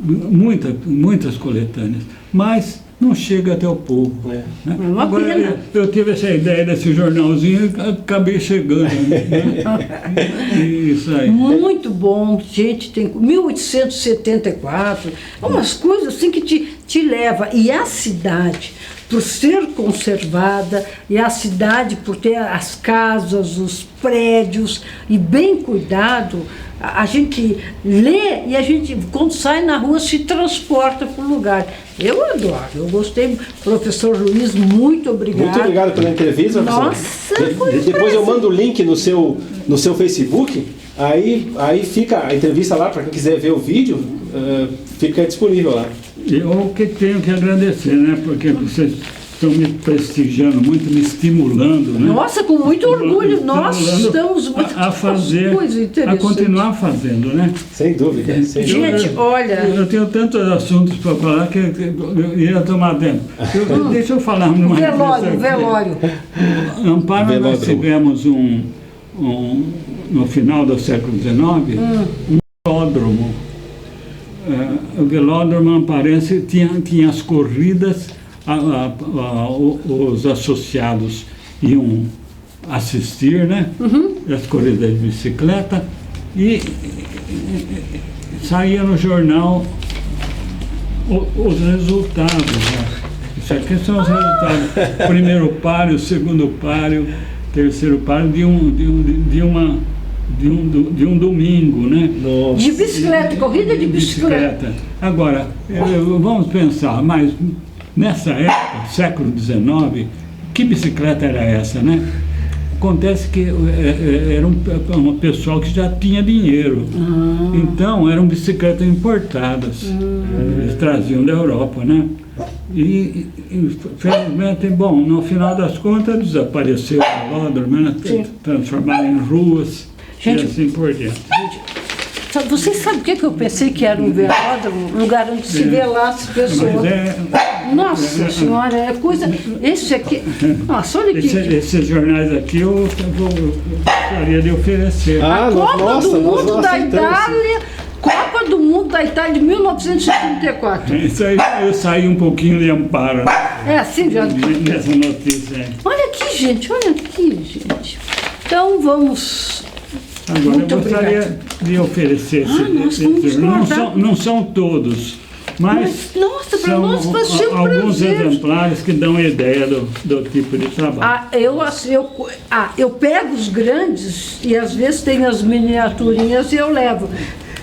muitas coletâneas, mas não chega até o povo. Né? Agora, eu tive essa ideia desse jornalzinho e acabei chegando. Né? Isso aí. Muito bom, gente, tem 1874, umas coisas assim que te leva. E a cidade, por ser conservada, e a cidade por ter as casas, os prédios, e bem cuidado, a gente lê e a gente, quando sai na rua, se transporta para o lugar. Eu adoro, eu gostei. Professor Luiz, muito obrigado. Muito obrigado pela entrevista, professor. Nossa, foi depois eu mando o link no seu Facebook, aí fica a entrevista lá, para quem quiser ver o vídeo, fica disponível lá. Eu que tenho que agradecer, né? Porque vocês estão me prestigiando muito, me estimulando, né? Nossa, com muito orgulho. Nós estamos muito a fazer, a continuar fazendo, né? Sem dúvida. Gente, olha... Eu tenho tantos assuntos para falar que eu ia tomar tempo. Deixa eu falar uma Velório. Amparo, nós tivemos no final do século XIX, um velódromo. O velódromo amparense tinha as corridas, os associados iam assistir, né? As corridas de bicicleta, e saía no jornal os resultados. Né? Isso aqui são os resultados. Primeiro páreo, segundo páreo, terceiro páreo de um domingo, né? De bicicleta, corrida de bicicleta. Agora, vamos pensar, mas nessa época, século XIX, que bicicleta era essa, né? Acontece que era um pessoal que já tinha dinheiro. Então, eram bicicletas importadas. Eles traziam da Europa, né? E infelizmente, bom, no final das contas, desapareceu o velódromo, né? Transformaram em ruas. Gente, e assim por diante. Vocês sabem o que eu pensei que era um velódromo? Um lugar onde se velasse pessoas. Nossa Senhora, é coisa... Esse aqui... Nossa, olha aqui. Esses jornais aqui eu gostaria de oferecer. A Copa do Mundo da Itália... Copa do Mundo da Itália de 1934. Isso aí eu saí um pouquinho de Amparo. É assim, já... Nessa notícia. Olha aqui, gente, olha aqui, gente. Então, vamos... Agora, eu gostaria de oferecer esses não são todos, mas nossa, para são nós vai ser um alguns prazer. exemplares que dão ideia do tipo de trabalho. Eu pego os grandes e às vezes tem as miniaturinhas e eu levo.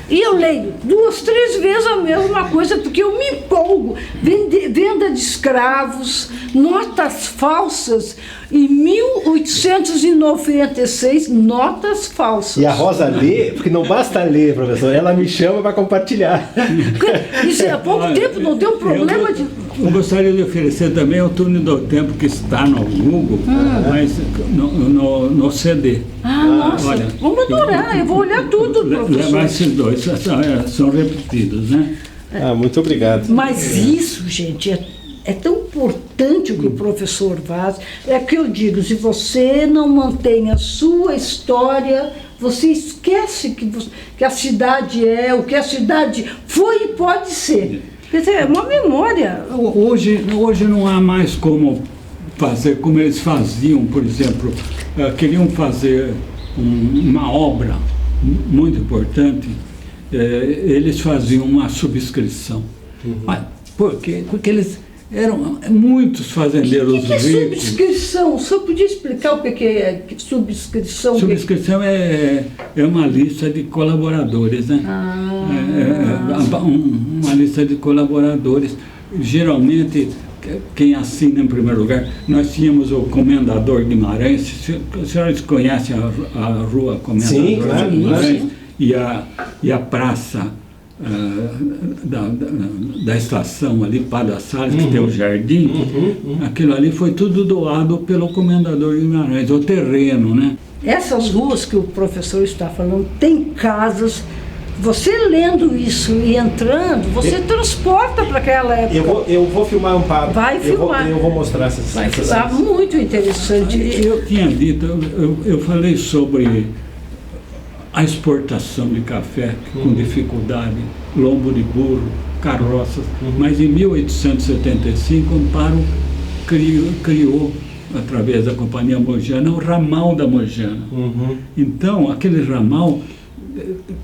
E eu leio 2, 3 vezes a mesma coisa, porque eu me empolgo. Venda de escravos, notas falsas. Em 1896, notas falsas. E a Rosa lê, porque não basta ler, professor, ela me chama para compartilhar. Isso é há pouco tempo, não tem um problema de... Eu gostaria de oferecer também o Túnel do Tempo, que está no Google, mas no CD. Nossa, olha, vamos adorar, eu vou olhar tudo, professor. Levar esses dois, são repetidos, né? Muito obrigado. Mas isso, gente, é tão importante. importante o que o professor faz. É que eu digo, se você não mantém a sua história, você esquece que a cidade é, o que a cidade foi e pode ser. Quer dizer, é uma memória. Hoje não há mais como fazer como eles faziam, por exemplo, queriam fazer uma obra muito importante, eles faziam uma subscrição. Mas, por quê? Porque eles eram muitos fazendeiros O que é ricos. subscrição? O senhor podia explicar o que é subscrição? Subscrição é uma lista de colaboradores, né? Uma lista de colaboradores. Geralmente, quem assina em primeiro lugar, nós tínhamos o Comendador Guimarães. Os senhores conhecem a rua Comendador Sim, claro, Guimarães? claro. E a praça da estação ali, Padre Salles, que tem o jardim, aquilo ali foi tudo doado pelo Comendador Guimarães, o terreno, né? Essas ruas que o professor está falando, tem casas. Você lendo isso e entrando, você transporta para aquela época. Eu vou filmar Amparo. Vai filmar. Eu vou mostrar essas Vai essas ficar cenas. muito interessante. Eu tinha dito, eu falei sobre a exportação de café com dificuldade, lombo de burro, carroças, mas em 1875 Amparo criou, através da Companhia Mogiana, o ramal da Mogiana. Então, aquele ramal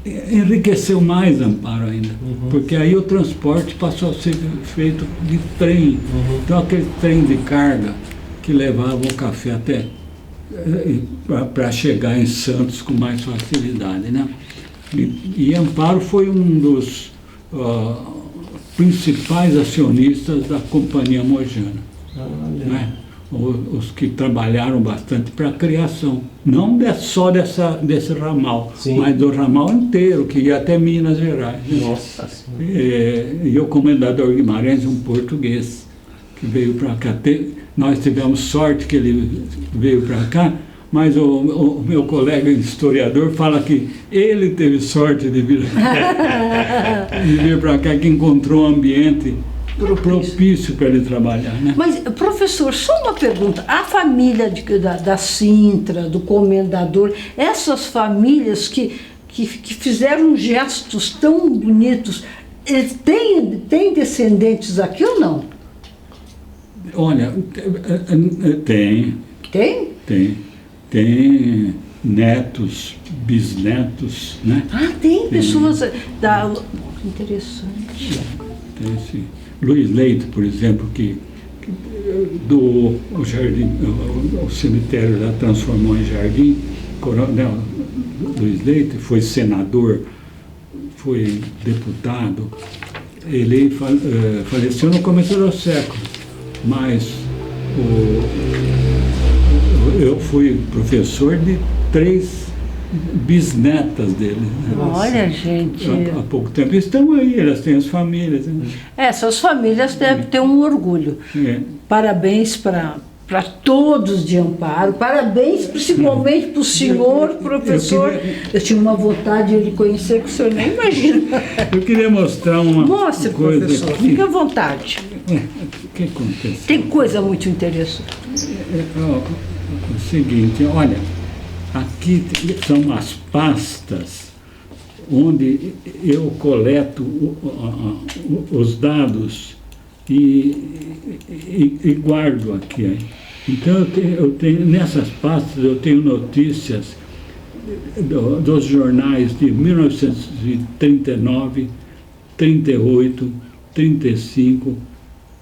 enriqueceu mais Amparo ainda, porque aí o transporte passou a ser feito de trem. Então, aquele trem de carga que levava o café até para chegar em Santos com mais facilidade, né? E Amparo foi um dos principais acionistas da Companhia Mogiana, né? Os que trabalharam bastante para a criação, não só desse ramal, Sim. mas do ramal inteiro, que ia até Minas Gerais, né? Nossa. E o Comendador Guimarães, um português, que veio para cá. Nós tivemos sorte que ele veio para cá, mas o meu colega historiador fala que ele teve sorte de vir para cá, que encontrou um ambiente propício para ele trabalhar, né? Mas, professor, só uma pergunta. A família da Sintra, do Comendador, essas famílias que fizeram gestos tão bonitos, eles têm descendentes aqui ou não? Olha, tem netos, bisnetos, né? Ah, tem pessoas interessante. Tem sim. Luiz Leite, por exemplo, que doou o jardim, o cemitério já transformou em jardim. Coronel Luiz Leite foi senador, foi deputado. Ele faleceu no começo do século, mas eu fui professor de 3 bisnetas dele. Né? Olha, gente. Há pouco tempo estão aí, elas têm as famílias. Né? Essas famílias devem ter um orgulho. É. Parabéns para todos de Amparo, parabéns principalmente para o senhor, professor. Eu tinha uma vontade de conhecer que o senhor nem imagina. Eu queria mostrar uma Mostre, coisa professor, aqui. fique à vontade. O que acontece? Tem coisa muito interessante. O seguinte, olha, aqui são as pastas onde eu coleto os dados e guardo aqui. Então eu tenho nessas pastas eu tenho notícias dos jornais de 1939, 38, 35,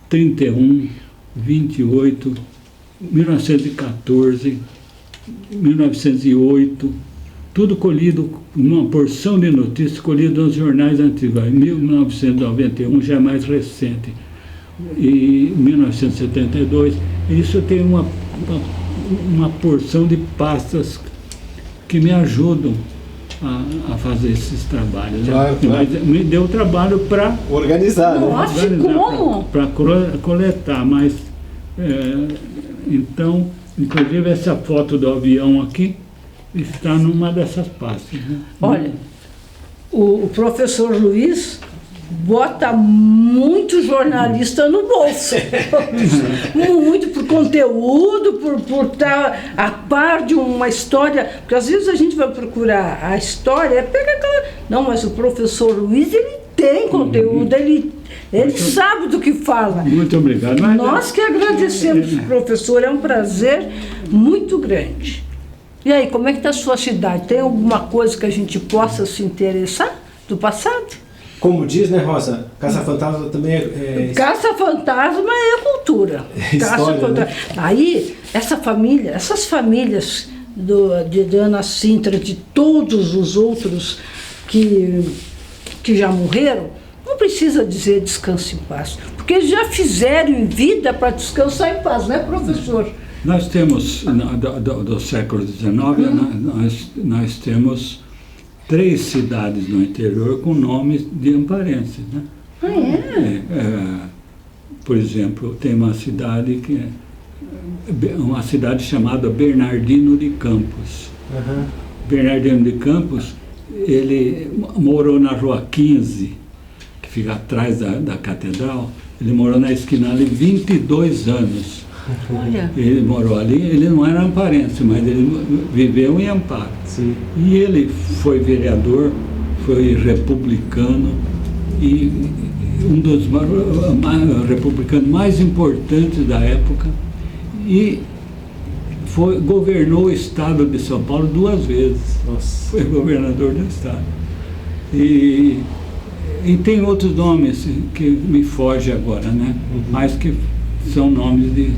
31, 28, 1914, 1908, tudo colhido, uma porção de notícias colhida nos jornais antigos. Em 1991 já é mais recente. E 1972, isso tem uma porção de pastas que me ajudam a fazer esses trabalhos. Claro, claro. Mas me deu trabalho para Organizar, né? Nossa, como? para coletar, mas então, inclusive essa foto do avião aqui está numa dessas pastas. Né? Olha, o professor Luiz bota muito jornalista no bolso. Muito por conteúdo, por estar a par de uma história. Porque às vezes a gente vai procurar a história, pega aquela. Não, mas o professor Luiz, ele tem conteúdo, ele sabe do que fala. Muito obrigado. Mas nós que agradecemos, professor, é um prazer muito grande. E aí, como é que está a sua cidade? Tem alguma coisa que a gente possa se interessar do passado? Como diz, né, Rosa? Caça-fantasma também é... Caça-fantasma é cultura. História, né? Aí, essas famílias de Ana Sintra, de todos os outros que já morreram, não precisa dizer descanse em paz, porque eles já fizeram em vida para descansar em paz, né, professor? Nós temos, do século XIX, nós temos 3 cidades no interior com nomes de amparenses, né? Ah, é? Por exemplo, tem uma cidade chamada Bernardino de Campos. Uhum. Bernardino de Campos, ele morou na Rua 15, que fica atrás da catedral. Ele morou na esquina ali 22 anos. Olha. Ele morou ali, ele não era amparense, mas ele viveu em Amparo. Sim. E ele foi vereador, foi republicano e um dos republicanos mais importantes da época e governou o estado de São Paulo 2 vezes. Nossa. Foi governador do estado. E tem outros nomes que me fogem agora, né? Mas que são nomes de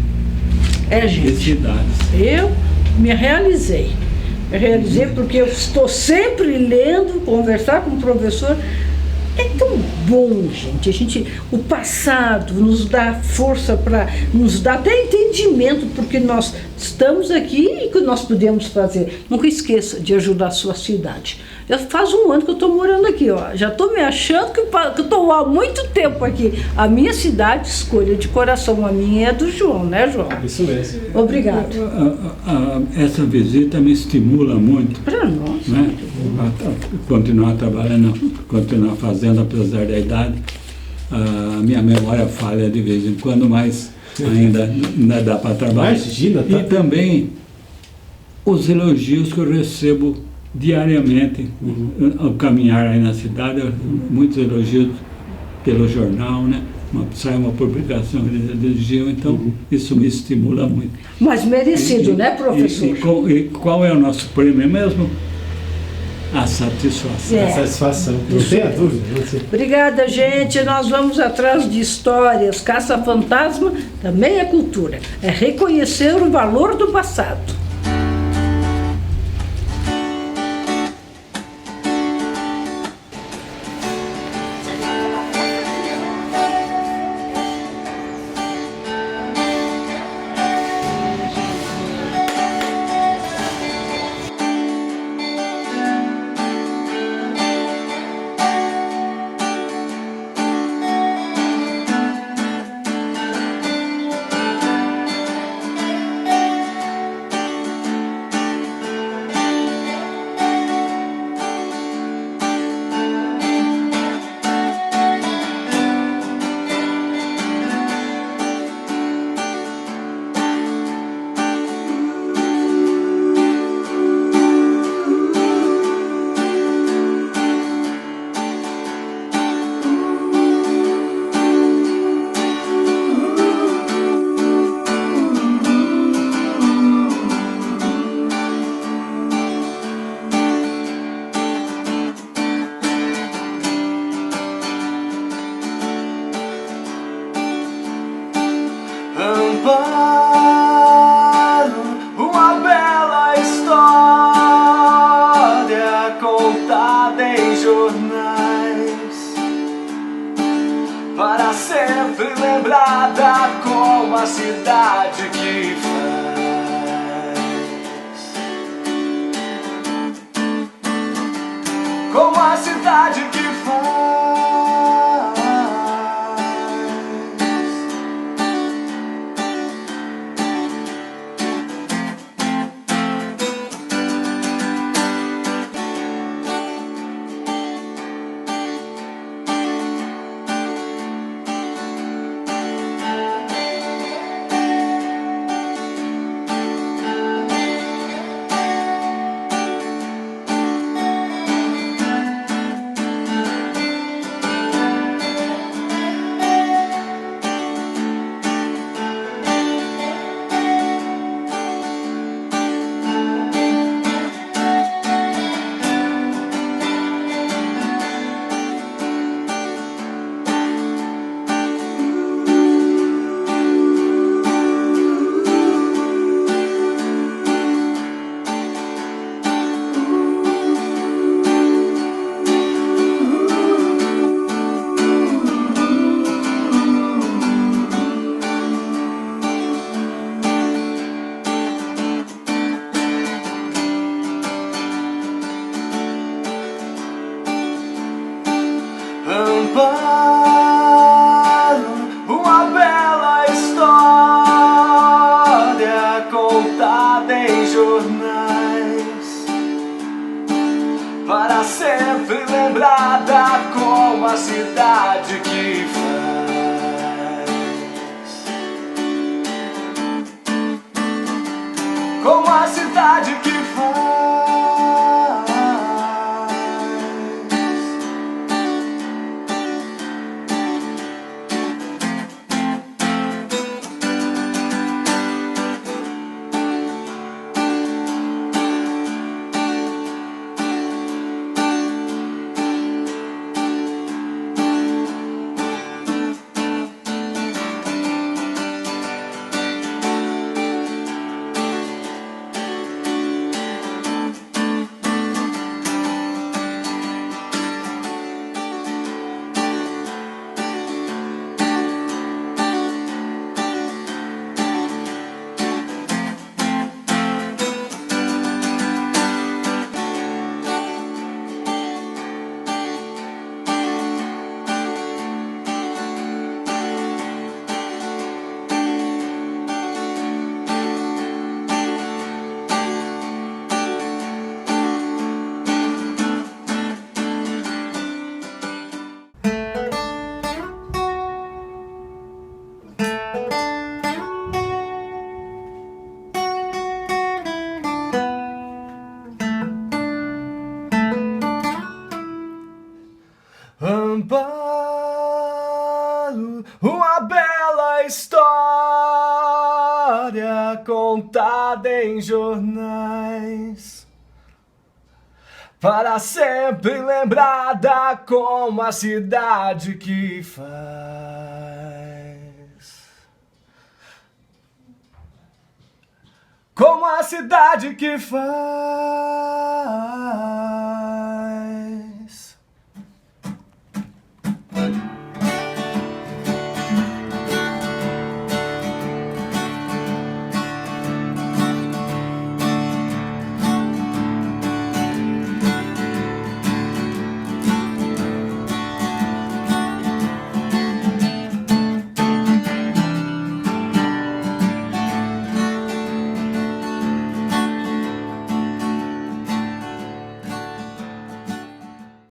Gente, cidades. eu me realizei. Eu realizei porque eu estou sempre lendo, conversar com o professor. É tão bom, gente. O passado nos dá força nos dá até entendimento, porque nós estamos aqui e que nós podemos fazer. Nunca esqueça de ajudar a sua cidade. Já faz 1 ano que eu estou morando aqui, ó. Já estou me achando que eu estou há muito tempo aqui. A minha cidade, escolha de coração, a minha é do João, né, João? Isso mesmo. Obrigado. Essa visita me estimula muito. Para nós. Né? A continuar trabalhando, continuar fazendo, apesar da idade. A minha memória falha de vez em quando, mas ainda dá para trabalhar. Imagina, tá? E também os elogios que eu recebo diariamente ao caminhar aí na cidade, muitos elogios pelo jornal, né? Sai uma publicação que eles elogiam, então isso me estimula muito. Mas merecido, né, professor? E qual é o nosso prêmio mesmo? A satisfação. A satisfação. Não tenha dúvida. Obrigada, gente. Nós vamos atrás de histórias. Caça-fantasma também é cultura. É reconhecer o valor do passado. como a cidade que faz. Amparo, uma bela história contada em jornais, para sempre lembrada como a cidade que faz. Como a cidade que faz.